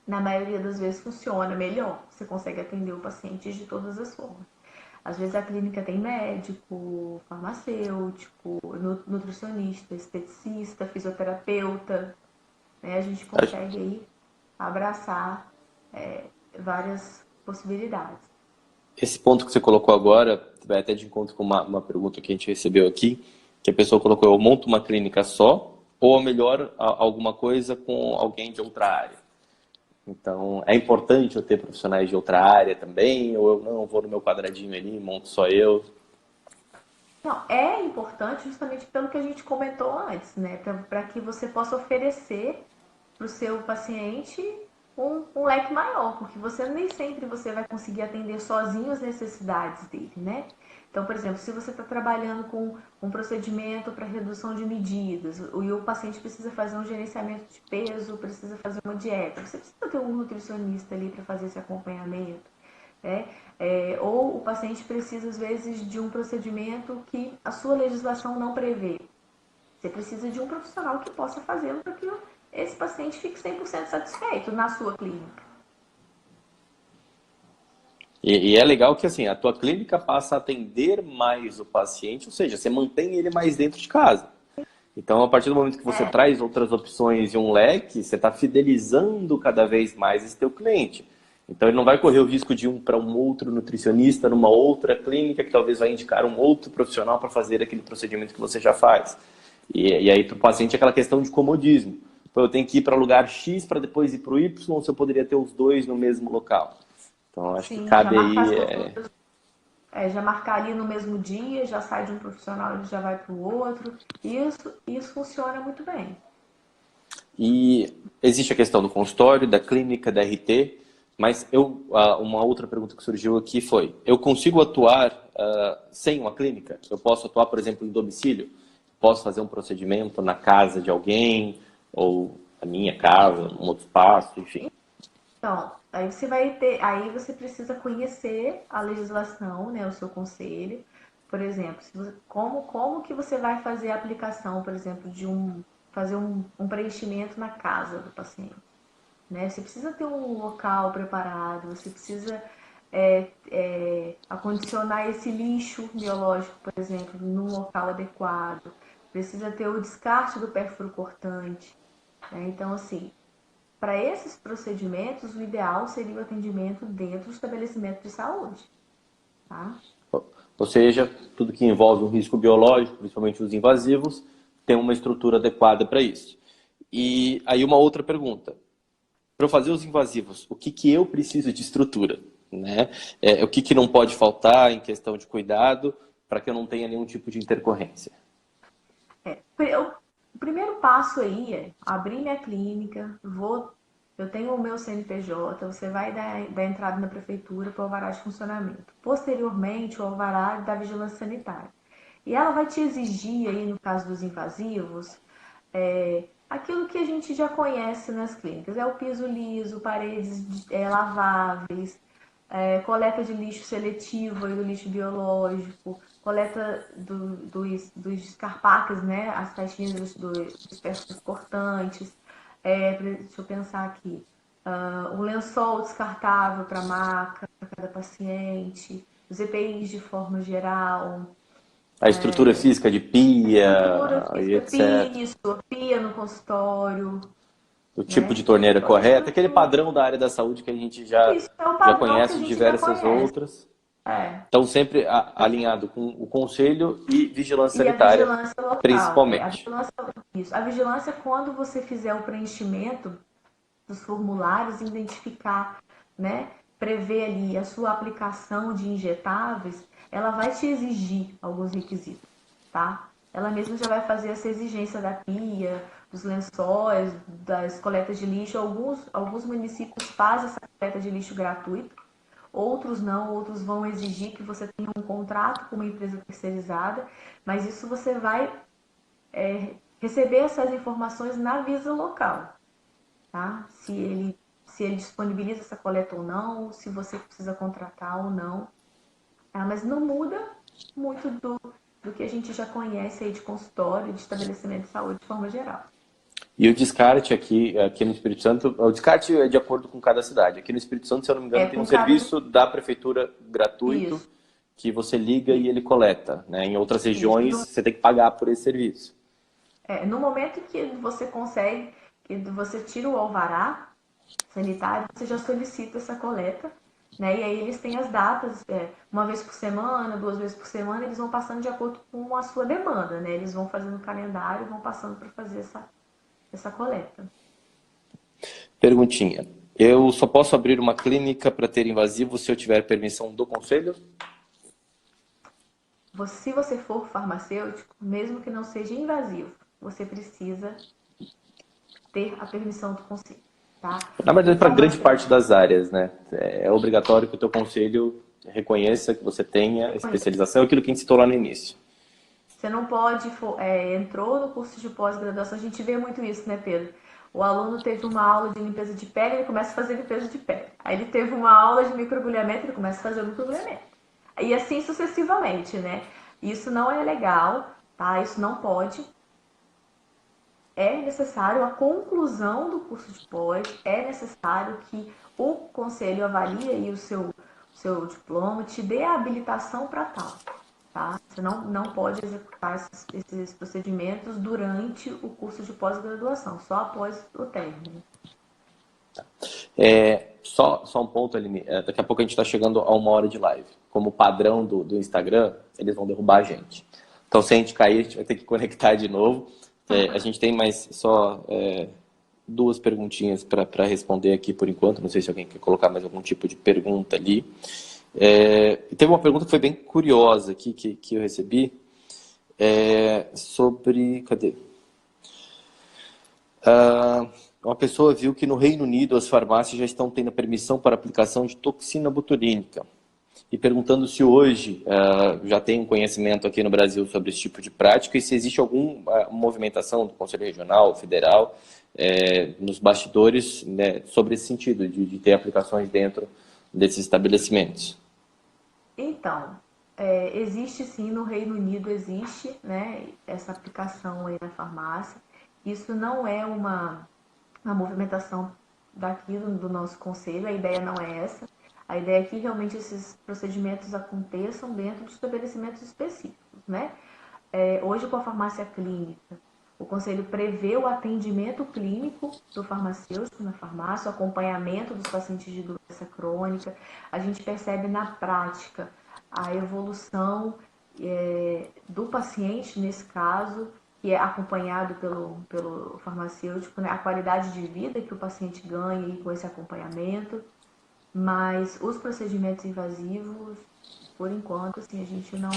na maioria das vezes funciona melhor. Você consegue atender o paciente de todas as formas. Às vezes a clínica tem médico, farmacêutico, nutricionista, esteticista, fisioterapeuta, né? A gente consegue aí abraçar várias possibilidades. Esse ponto que você colocou agora vai até de encontro com uma pergunta que a gente recebeu aqui, que a pessoa colocou: eu monto uma clínica só, ou melhor, alguma coisa com alguém de outra área? Então, é importante eu ter profissionais de outra área também, ou eu não vou no meu quadradinho ali, monto só eu? Não, é importante justamente pelo que a gente comentou antes, né? Para que você possa oferecer para o seu paciente um leque maior, porque você nem sempre você vai conseguir atender sozinho as necessidades dele, né? Então, por exemplo, se você está trabalhando com um procedimento para redução de medidas e o paciente precisa fazer um gerenciamento de peso, precisa fazer uma dieta, você precisa ter um nutricionista ali para fazer esse acompanhamento, né? Ou o paciente precisa, às vezes, de um procedimento que a sua legislação não prevê. Você precisa de um profissional que possa fazê-lo para que esse paciente fique 100% satisfeito na sua clínica. E é legal que assim, a tua clínica passa a atender mais o paciente, ou seja, você mantém ele mais dentro de casa. Então, a partir do momento que você É, traz outras opções e um leque, você está fidelizando cada vez mais esse teu cliente. Então, ele não vai correr o risco de ir para um outro nutricionista, numa outra clínica, que talvez vai indicar um outro profissional para fazer aquele procedimento que você já faz. E aí, para o paciente, é aquela questão de comodismo. Pô, eu tenho que ir para lugar X para depois ir para o Y, ou se eu poderia ter os dois no mesmo local. Então, acho que sim, já cabe marcar as aí. consultas, já marcar ali no mesmo dia, já sai de um profissional e já vai para o outro. Isso funciona muito bem. E existe a questão do consultório, da clínica, da RT, mas uma outra pergunta que surgiu aqui foi: eu consigo atuar sem uma clínica? Eu posso atuar, por exemplo, em domicílio? Posso fazer um procedimento na casa de alguém, ou na minha casa, num outro espaço, enfim. Então, aí você precisa conhecer a legislação, né, o seu conselho. Por exemplo, como que você vai fazer a aplicação, por exemplo, fazer um preenchimento na casa do paciente, né? Você precisa ter um local preparado, você precisa acondicionar esse lixo biológico, por exemplo, num local adequado. Precisa ter o descarte do pérfuro cortante, né? Então, assim, para esses procedimentos, o ideal seria o atendimento dentro do estabelecimento de saúde, tá? Ou seja, tudo que envolve um risco biológico, principalmente os invasivos, tem uma estrutura adequada para isso. E aí uma outra pergunta: para eu fazer os invasivos, o que que eu preciso de estrutura, né? O que que não pode faltar em questão de cuidado para que eu não tenha nenhum tipo de intercorrência? O primeiro passo aí é abrir minha clínica, eu tenho o meu CNPJ, você vai dar entrada na prefeitura para o alvará de funcionamento. Posteriormente, o alvará da vigilância sanitária. E ela vai te exigir aí, no caso dos invasivos, aquilo que a gente já conhece nas clínicas. É o piso liso, paredes laváveis, coleta de lixo seletivo e do lixo biológico, coleta dos descarpacas, né? As caixinhas dos péssimos cortantes. Deixa eu pensar aqui. Um lençol descartável para maca, para cada paciente, os EPIs de forma geral, A estrutura física de estrutura pia e física, etc. pia no consultório, O tipo de né? torneira Toda a correta, aquele estrutura. padrão da área da saúde que a gente já, Isso é o já padrão que a conhece de gente já diversas conhece. outras. É. Então, sempre alinhado com o conselho e vigilância E a sanitária, vigilância local. principalmente. A vigilância, quando você fizer o preenchimento dos formulários, identificar, né, prever ali a sua aplicação de injetáveis, ela vai te exigir alguns requisitos, tá? Ela mesma já vai fazer essa exigência da pia, dos lençóis, das coletas de lixo. Alguns municípios fazem essa coleta de lixo gratuito, outros não, outros vão exigir que você tenha um contrato com uma empresa terceirizada, mas isso você vai receber essas informações na Visa local, tá? Se ele disponibiliza essa coleta ou não, se você precisa contratar ou não. Mas não muda muito do que a gente já conhece aí de consultório, de estabelecimento de saúde de forma geral. E o descarte aqui no Espírito Santo, o descarte é de acordo com cada cidade. Aqui no Espírito Santo, se eu não me engano, tem um Com cada. serviço da prefeitura gratuito Isso, que você liga e ele coleta, né? Em outras isso. regiões, você tem que pagar por esse serviço. No momento que você consegue, que você tira o alvará sanitário, você já solicita essa coleta, né? E aí eles têm as datas, uma vez por semana, 2 vezes por semana, eles vão passando de acordo com a sua demanda, né? Eles vão fazendo o calendário e vão passando para fazer essa coleta. Perguntinha: eu só posso abrir uma clínica para ter invasivo se eu tiver permissão do conselho? se você for farmacêutico, mesmo que não seja invasivo, você precisa ter a permissão do conselho, tá? Na O verdade, para grande farmacêutico parte das áreas, né? É obrigatório que o teu conselho reconheça que você tenha reconhece. especialização, aquilo que a gente citou lá no início. Você não pode, entrou no curso de pós-graduação, a gente vê muito isso, né, Pedro? O aluno teve uma aula de limpeza de pele, ele começa a fazer limpeza de pele. Aí ele teve uma aula de microagulhamento, ele começa a fazer o microagulhamento. E assim sucessivamente, né? Isso não é legal, tá? Isso não pode. É necessário a conclusão do curso de pós, é necessário que o conselho avalie aí seu diploma, te dê a habilitação para tal. Tá? Você não pode executar esses procedimentos durante o curso de pós-graduação, só após o término. Só um ponto, Aline. Daqui a pouco a gente está chegando a 1 hora de live. Como padrão do Instagram, eles vão derrubar a gente. Então, se a gente cair, a gente vai ter que conectar de novo. A gente tem mais só 2 perguntinhas para responder aqui por enquanto. Não sei se alguém quer colocar mais algum tipo de pergunta ali. Teve uma pergunta que foi bem curiosa aqui que eu recebi. Sobre... Cadê? Uma pessoa viu que no Reino Unido as farmácias já estão tendo permissão para aplicação de toxina botulínica. E perguntando se hoje já tem um conhecimento aqui no Brasil sobre esse tipo de prática e se existe alguma movimentação do Conselho Regional, Federal, nos bastidores, né, sobre esse sentido, de ter aplicações dentro desses estabelecimentos. Então, existe sim, no Reino Unido existe, né, essa aplicação aí na farmácia. Isso não é uma movimentação daqui do nosso conselho, a ideia não é essa. A ideia é que realmente esses procedimentos aconteçam dentro de estabelecimentos específicos, né? Hoje, com a farmácia clínica, o conselho prevê o atendimento clínico do farmacêutico na farmácia, o acompanhamento dos pacientes de doença crônica. A gente percebe na prática a evolução do paciente, nesse caso, que é acompanhado pelo farmacêutico, né? A qualidade de vida que o paciente ganha com esse acompanhamento. Mas os procedimentos invasivos, por enquanto, assim, a gente não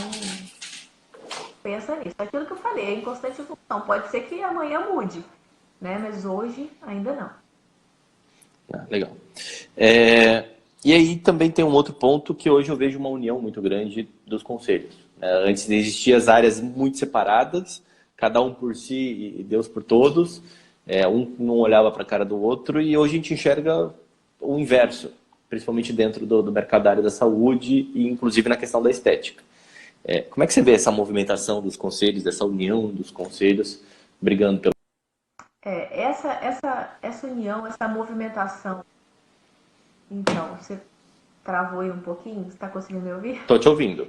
pensa nisso. Aquilo que eu falei, é em constante evolução. Pode ser que amanhã mude, né? Mas hoje ainda não. Legal. E aí também tem um outro ponto que hoje eu vejo uma união muito grande dos conselhos. Antes existiam as áreas muito separadas, cada um por si e Deus por todos. Um não olhava para a cara do outro e hoje a gente enxerga o inverso, principalmente dentro do mercado da área da saúde e inclusive na questão da estética. Como é que você vê essa movimentação dos conselhos, dessa união dos conselhos brigando pelo... Essa união, essa movimentação. Então, você travou aí um pouquinho? Você está conseguindo me ouvir? Estou te ouvindo.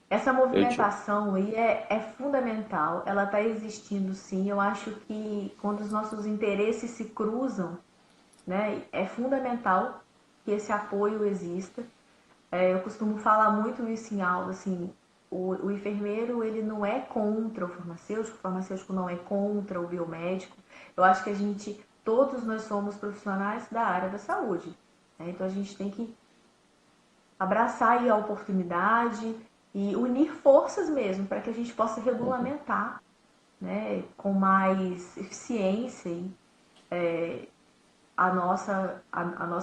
Essa movimentação aí é fundamental, ela está existindo sim. Eu acho que quando os nossos interesses se cruzam, né, é fundamental que esse apoio exista. Eu costumo falar muito isso em aula, assim, o enfermeiro ele não é contra o farmacêutico não é contra o biomédico. Eu acho que todos nós somos profissionais da área da saúde, né? Então a gente tem que abraçar aí a oportunidade e unir forças mesmo para que a gente possa regulamentar, né, com mais eficiência a nossa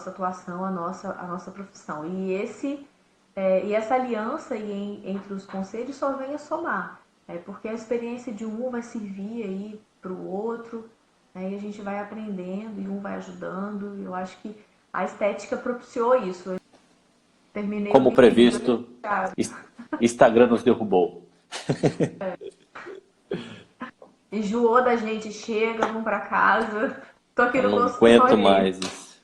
atuação, a nossa profissão. E essa aliança aí entre os conselhos só vem a somar, porque a experiência de um vai servir aí para o outro, né, e a gente vai aprendendo e um vai ajudando. Eu acho que a estética propiciou isso. Eu terminei o Como vídeo. previsto, Instagram nos derrubou. Enjoou da gente, chega, vamos para casa. Tô aqui Eu no não meu aguento sozinho. mais isso.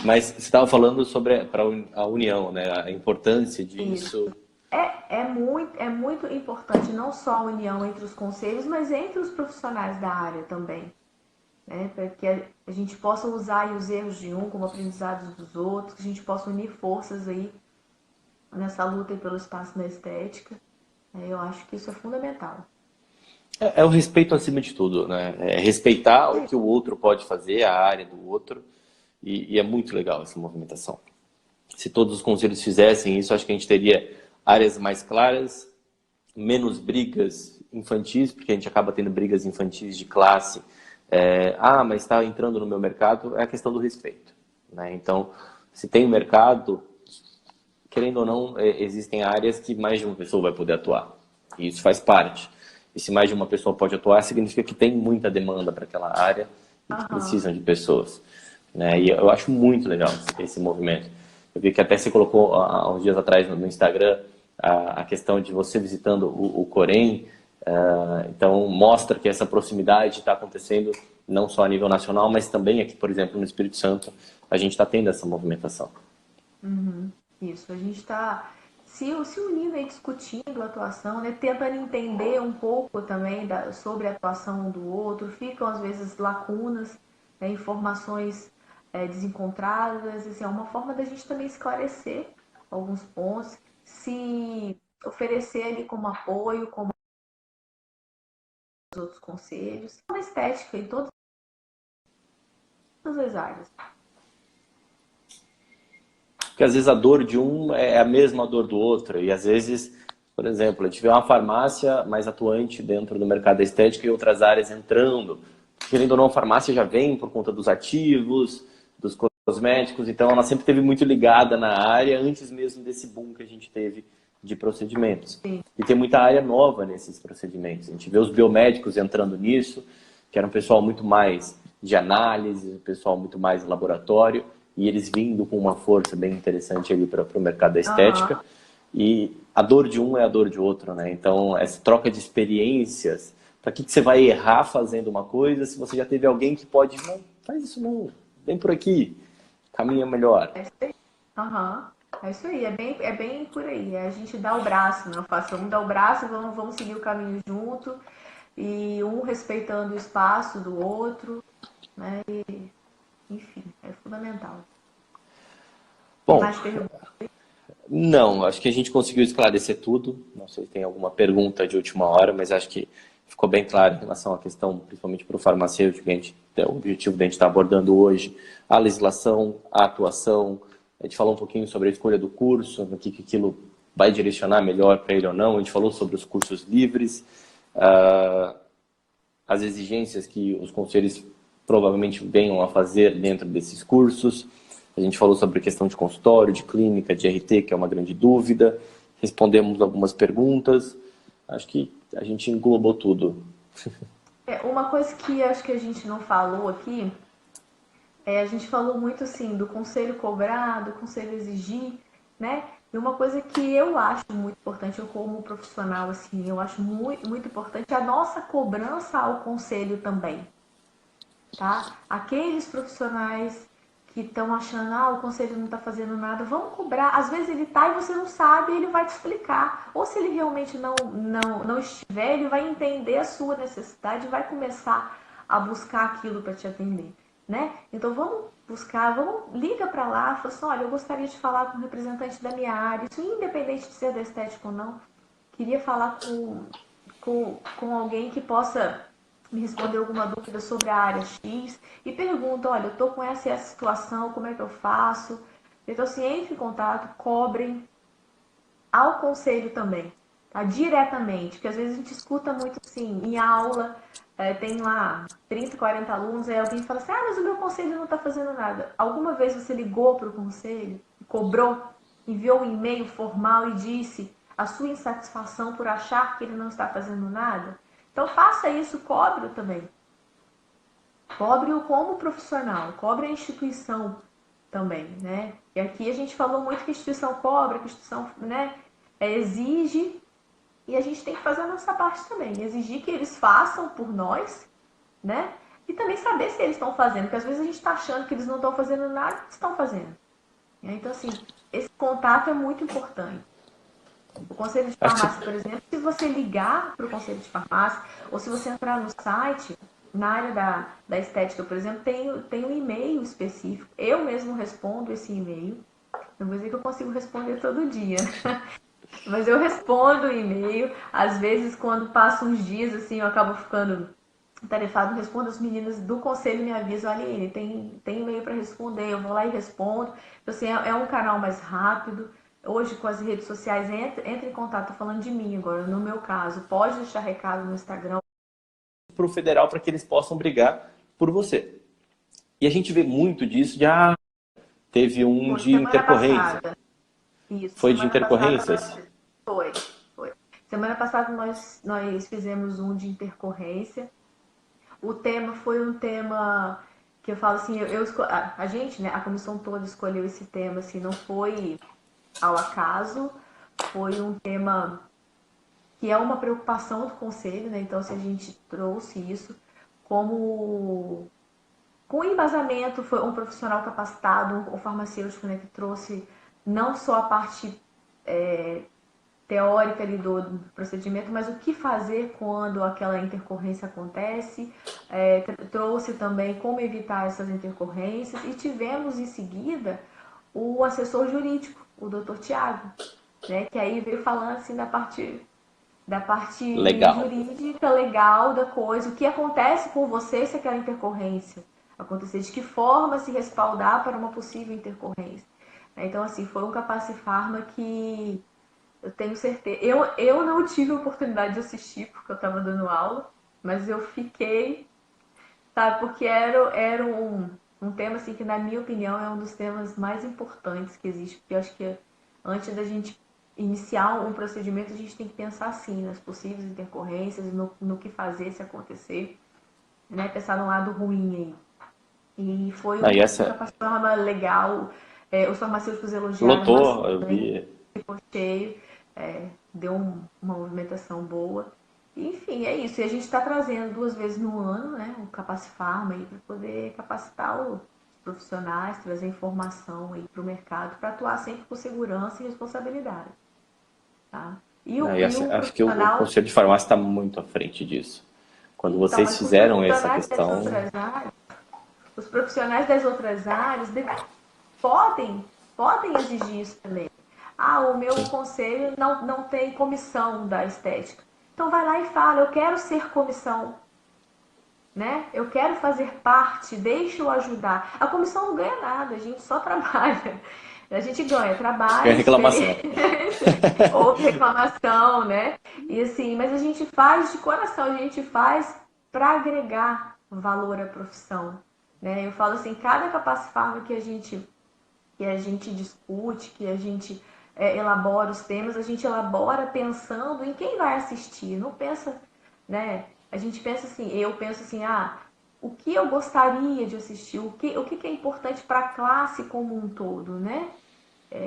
Mas você estava falando sobre a união, né? A importância disso. Isso. É muito importante não só a união entre os conselhos, mas entre os profissionais da área também, né? Para que a gente possa usar aí os erros de um como aprendizados dos outros, que a gente possa unir forças aí nessa luta aí pelo espaço da estética. Eu acho que isso é fundamental. É o respeito acima de tudo, né? É respeitar o que o outro pode fazer, a área do outro. E é muito legal essa movimentação. Se todos os conselhos fizessem isso, acho que a gente teria áreas mais claras, menos brigas infantis, porque a gente acaba tendo brigas infantis de classe. Mas está entrando no meu mercado, é a questão do respeito, né? Então, se tem um mercado, querendo ou não, existem áreas que mais de uma pessoa vai poder atuar. E isso faz parte. E se mais de uma pessoa pode atuar, significa que tem muita demanda para aquela área e que Aham. precisam de pessoas, né? E eu acho muito legal esse movimento. Eu vi que até você colocou há uns dias atrás no Instagram a questão de você visitando o Corém. Então, mostra que essa proximidade está acontecendo não só a nível nacional, mas também aqui, por exemplo, no Espírito Santo, a gente está tendo essa movimentação. Uhum. Isso, a gente está se unindo e discutindo a atuação, né? Tentando entender um pouco também sobre a atuação um do outro. Ficam, às vezes, lacunas, né? Informações desencontradas. Assim, é uma forma da gente também esclarecer alguns pontos, se oferecer ali como apoio, como os outros conselhos. Uma estética em todas as áreas. Porque às vezes a dor de um é a mesma dor do outro. E às vezes, por exemplo, a gente vê uma farmácia mais atuante dentro do mercado da estética e outras áreas entrando. Querendo ou não, a farmácia já vem por conta dos ativos, dos cosméticos, então ela sempre esteve muito ligada na área antes mesmo desse boom que a gente teve de procedimentos. Sim. E tem muita área nova nesses procedimentos. A gente vê os biomédicos entrando nisso, que era um pessoal muito mais de análise, um pessoal muito mais laboratório, e eles vindo com uma força bem interessante ali para o mercado da estética. Aham. E a dor de um é a dor de outro, né? Então, essa troca de experiências, para que você vai errar fazendo uma coisa se você já teve alguém que pode, não, faz isso não, vem por aqui, caminha melhor. É isso aí. Aham. É isso aí, é bem por aí. É a gente dá o braço, né? Eu faço um dá o braço, vamos seguir o caminho junto, e um respeitando o espaço do outro, né? E, enfim, é fundamental. Tem Bom, mais perguntas? não, acho que a gente conseguiu esclarecer tudo. Não sei se tem alguma pergunta de última hora, mas acho que ficou bem claro em relação à questão, principalmente para o farmacêutico, que a gente, o objetivo que a gente está abordando hoje, a legislação, a atuação. A gente falou um pouquinho sobre a escolha do curso, no que aquilo vai direcionar melhor para ele ou não. A gente falou sobre os cursos livres, ah, as exigências que os conselhos provavelmente venham a fazer dentro desses cursos. A gente falou sobre a questão de consultório, de clínica, de RT, que é uma grande dúvida. Respondemos algumas perguntas. Acho que a gente englobou tudo. Uma coisa que acho que a gente não falou aqui, a gente falou muito assim do conselho cobrar, do conselho exigir, né? E uma coisa que eu acho muito importante, eu como profissional, assim, eu acho muito, muito importante a nossa cobrança ao conselho também, tá? Aqueles profissionais que estão achando, o conselho não está fazendo nada, vamos cobrar. Às vezes ele tá e você não sabe, ele vai te explicar. Ou se ele realmente não estiver, ele vai entender a sua necessidade e vai começar a buscar aquilo para te atender, né? Então vamos buscar, liga para lá, fala assim, olha, eu gostaria de falar com o representante da minha área, isso independente de ser da estética ou não. Queria falar com alguém que possa me responder alguma dúvida sobre a área X e pergunta, olha, eu tô com essa situação, como é que eu faço? Então, assim, entre em contato, cobrem ao conselho também, tá? Diretamente, porque às vezes a gente escuta muito assim, em aula, tem lá 30, 40 alunos, aí alguém fala assim, mas o meu conselho não está fazendo nada. Alguma vez você ligou para o conselho, cobrou, enviou um e-mail formal e disse a sua insatisfação por achar que ele não está fazendo nada? Então faça isso, cobre-o também. Cobre-o como profissional, cobre a instituição também, né? E aqui a gente falou muito que a instituição cobra, que a instituição, né, exige, e a gente tem que fazer a nossa parte também, exigir que eles façam por nós, né? E também saber se eles estão fazendo, porque às vezes a gente está achando que eles não estão fazendo nada, eles estão fazendo. Então, assim, esse contato é muito importante. O conselho de Acho que farmácia, por exemplo, se você ligar para o conselho de farmácia, ou se você entrar no site, na área da estética, por exemplo, tem um e-mail específico. Eu mesmo respondo esse e-mail. Não vou dizer que eu consigo responder todo dia, mas eu respondo o e-mail. Às vezes, quando passa uns dias, assim, eu acabo ficando tarefado, respondo as meninas do conselho me avisam, Aline, tem e-mail para responder, eu vou lá e respondo. Então, assim, é um canal mais rápido. Hoje, com as redes sociais, entra em contato, tô falando de mim agora, no meu caso, pode deixar recado no Instagram. Para o federal para que eles possam brigar por você. E a gente vê muito disso de, teve um Foi de semana intercorrência. passada. Isso, Foi de semana intercorrências? passada foi. Semana passada nós fizemos um de intercorrência. O tema foi um tema que eu falo assim, a gente, né, a comissão toda escolheu esse tema, assim, não foi ao acaso, foi um tema que é uma preocupação do conselho, né? Então, se a gente trouxe isso como com embasamento, foi um profissional capacitado, um farmacêutico, né, que trouxe não só a parte teórica ali do procedimento, mas o que fazer quando aquela intercorrência acontece, trouxe também como evitar essas intercorrências e tivemos em seguida o assessor jurídico, o Dr. Tiago, né, que aí veio falando assim da parte Legal. jurídica, legal da coisa, o que acontece com você se aquela intercorrência acontecer, de que forma se respaldar para uma possível intercorrência. Então, assim, foi um Capacifarma que eu tenho certeza. Eu não tive a oportunidade de assistir porque eu estava dando aula, mas eu fiquei, sabe, porque era um tema assim que, na minha opinião, é um dos temas mais importantes que existe, porque eu acho que antes da gente iniciar um procedimento, a gente tem que pensar assim, nas possíveis intercorrências, no que fazer se acontecer, né? Pensar no lado ruim aí. E foi Aí um essa capacitama legal, os farmacêuticos elogiaram lotou, eu bastante, vi. ficou cheio, deu uma movimentação boa. Enfim, é isso. E a gente está trazendo 2 vezes no ano, né, o Capacifarma aí para poder capacitar os profissionais, trazer informação aí para o mercado, para atuar sempre com segurança e responsabilidade, tá? E o Acho que o profissional, Conselho de Farmácia está muito à frente disso. Quando então, vocês mas fizeram essa questão, os profissionais das outras áreas podem, podem exigir isso também. Ah, o meu conselho não tem comissão da estética. Então vai lá e fala, eu quero ser comissão, né? Eu quero fazer parte, deixa eu ajudar. A comissão não ganha nada, a gente só trabalha. A gente ganha é trabalho, reclamação. experiência, ou reclamação, né? E assim, mas a gente faz de coração, a gente faz para agregar valor à profissão, né? Eu falo assim, cada Capacifarma que a gente discute, que a gente elabora os temas, a gente elabora pensando em quem vai assistir. Não pensa, né? A gente pensa assim, eu penso assim, o que eu gostaria de assistir, o que é importante para a classe como um todo, né?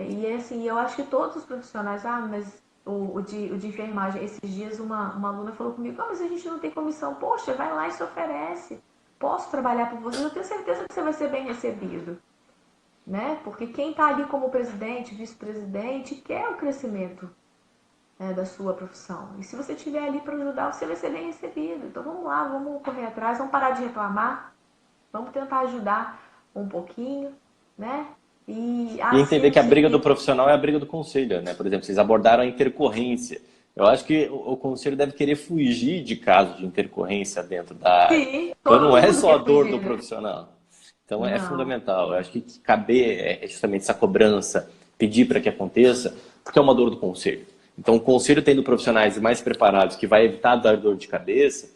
E assim, eu acho que todos os profissionais, mas o de enfermagem, esses dias uma aluna falou comigo, mas a gente não tem comissão. Poxa, vai lá e se oferece. Posso trabalhar por você, eu tenho certeza que você vai ser bem recebido, né? Porque quem está ali como presidente, vice-presidente, quer o crescimento, da sua profissão. E se você estiver ali para ajudar, você vai ser bem recebido. Então vamos lá, vamos correr atrás, vamos parar de reclamar, vamos tentar ajudar um pouquinho, né? E E entender que a briga do sempre. profissional é a briga do conselho, né? Por exemplo, vocês abordaram a intercorrência. Eu acho que o conselho deve querer fugir de casos de intercorrência dentro da área. Sim, Então todo não é mundo só a quer dor fugir, do né? profissional. Então é Não. fundamental. Eu acho que caber justamente essa cobrança, pedir para que aconteça, porque é uma dor do conselho. Então o conselho tendo profissionais mais preparados que vai evitar dar dor de cabeça,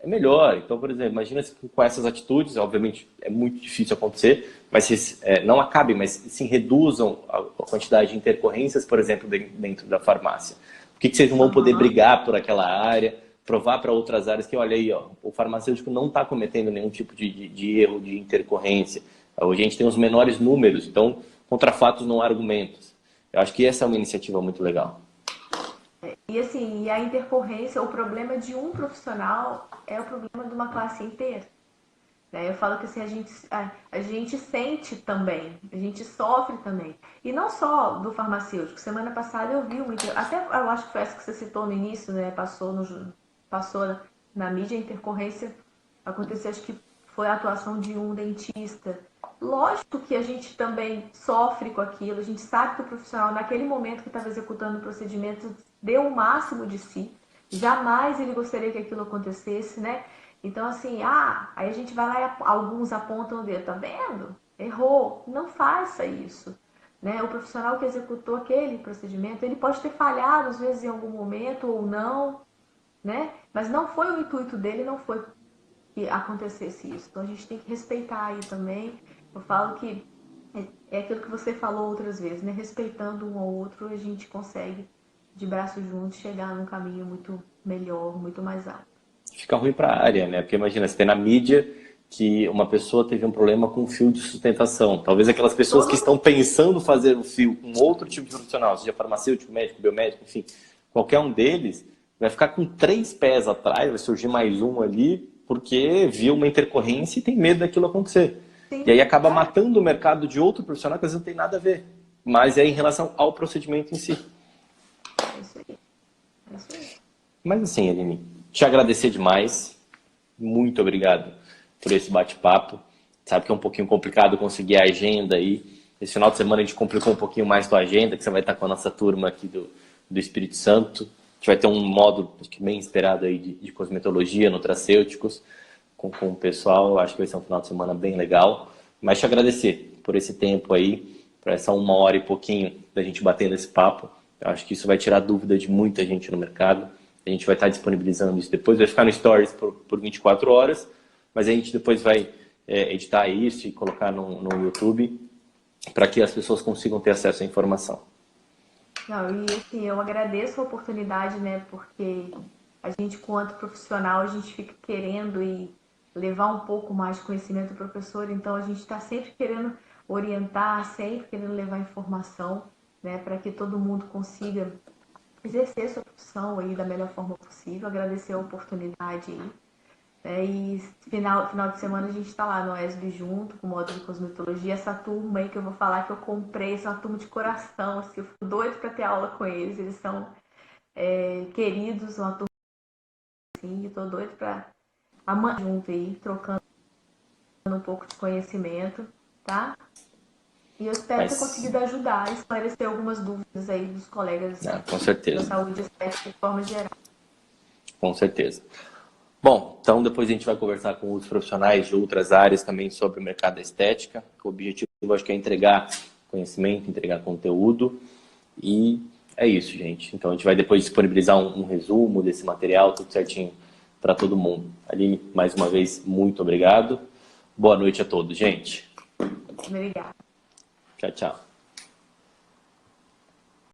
é melhor. Então, por exemplo, imagina se com essas atitudes, obviamente é muito difícil acontecer, mas se, não acabem, mas sim reduzam a quantidade de intercorrências, por exemplo, dentro da farmácia. Por que vocês não vão poder Uhum. brigar por aquela área, provar para outras áreas que, olha aí, ó, o farmacêutico não está cometendo nenhum tipo de erro, de intercorrência. Hoje a gente tem os menores números, então, contra fatos não há argumentos. Eu acho que essa é uma iniciativa muito legal. E assim, a intercorrência, o problema de um profissional é o problema de uma classe inteira. Né? Eu falo que assim, a gente sente também, a gente sofre também. E não só do farmacêutico. Semana passada eu vi até eu acho que foi essa que você citou no início, né? Passou na mídia a intercorrência, aconteceu, acho que foi a atuação de um dentista. Lógico que a gente também sofre com aquilo, a gente sabe que o profissional, naquele momento que estava executando o procedimento, deu o máximo de si. Jamais ele gostaria que aquilo acontecesse, né? Então, assim, aí a gente vai lá e alguns apontam o dedo, tá vendo? Errou. Não faça isso. Né? O profissional que executou aquele procedimento, ele pode ter falhado, às vezes, em algum momento ou não, né? Mas não foi o intuito dele, não foi que acontecesse isso. Então, a gente tem que respeitar aí também. Eu falo que é aquilo que você falou outras vezes, né? Respeitando um ao outro, a gente consegue, de braços juntos, chegar num caminho muito melhor, muito mais rápido. Fica ruim para a área, né? Porque imagina, você tem na mídia que uma pessoa teve um problema com o fio de sustentação. Talvez aquelas pessoas que Todo estão pensando fazer o fio com outro tipo de profissional, seja farmacêutico, médico, biomédico, enfim, qualquer um deles, vai ficar com 3 pés atrás, vai surgir mais um ali, porque viu uma intercorrência e tem medo daquilo acontecer. E aí sim, acaba matando o mercado de outro profissional que às vezes não tem nada a ver. Mas é em relação ao procedimento em si. é isso aí. É isso aí. Mas assim, Aline, te agradecer demais. Muito obrigado por esse bate-papo. Sabe que é um pouquinho complicado conseguir a agenda aí. Esse final de semana a gente complicou um pouquinho mais tua agenda, que você vai estar com a nossa turma aqui do Espírito Santo. A gente vai ter um módulo acho que bem esperado aí de cosmetologia, nutracêuticos, com o pessoal. Acho que vai ser um final de semana bem legal. Mas te agradecer por esse tempo aí, por essa 1 hora e pouquinho da gente batendo esse papo. Eu acho que isso vai tirar dúvida de muita gente no mercado. A gente vai estar disponibilizando isso depois, vai ficar no Stories por 24 horas, mas a gente depois vai editar isso e colocar no YouTube para que as pessoas consigam ter acesso à informação. Não, e assim, eu agradeço a oportunidade, né? Porque a gente, quanto profissional, a gente fica querendo e levar um pouco mais de conhecimento ao professor, então a gente está sempre querendo orientar, sempre querendo levar informação, né? Para que todo mundo consiga exercer sua profissão aí da melhor forma possível. Agradecer a oportunidade aí. E final de semana a gente está lá no ESB junto, com o módulo de cosmetologia. Essa turma aí que eu vou falar que eu comprei, essa é uma turma de coração, assim, eu fico doido para ter aula com eles. Eles são queridos, uma turma assim, eu tô doido para amanhã junto aí, trocando um pouco de conhecimento, tá? E eu espero ter Mas, conseguido ajudar, esclarecer algumas dúvidas aí dos colegas com da certeza, saúde estética de forma geral. com certeza. Bom, então depois a gente vai conversar com outros profissionais de outras áreas também sobre o mercado da estética. O objetivo, acho que é entregar conhecimento, entregar conteúdo. E é isso, gente. Então a gente vai depois disponibilizar um resumo desse material, tudo certinho para todo mundo. Aline, mais uma vez, muito obrigado. Boa noite a todos, gente. Obrigada. Tchau, tchau.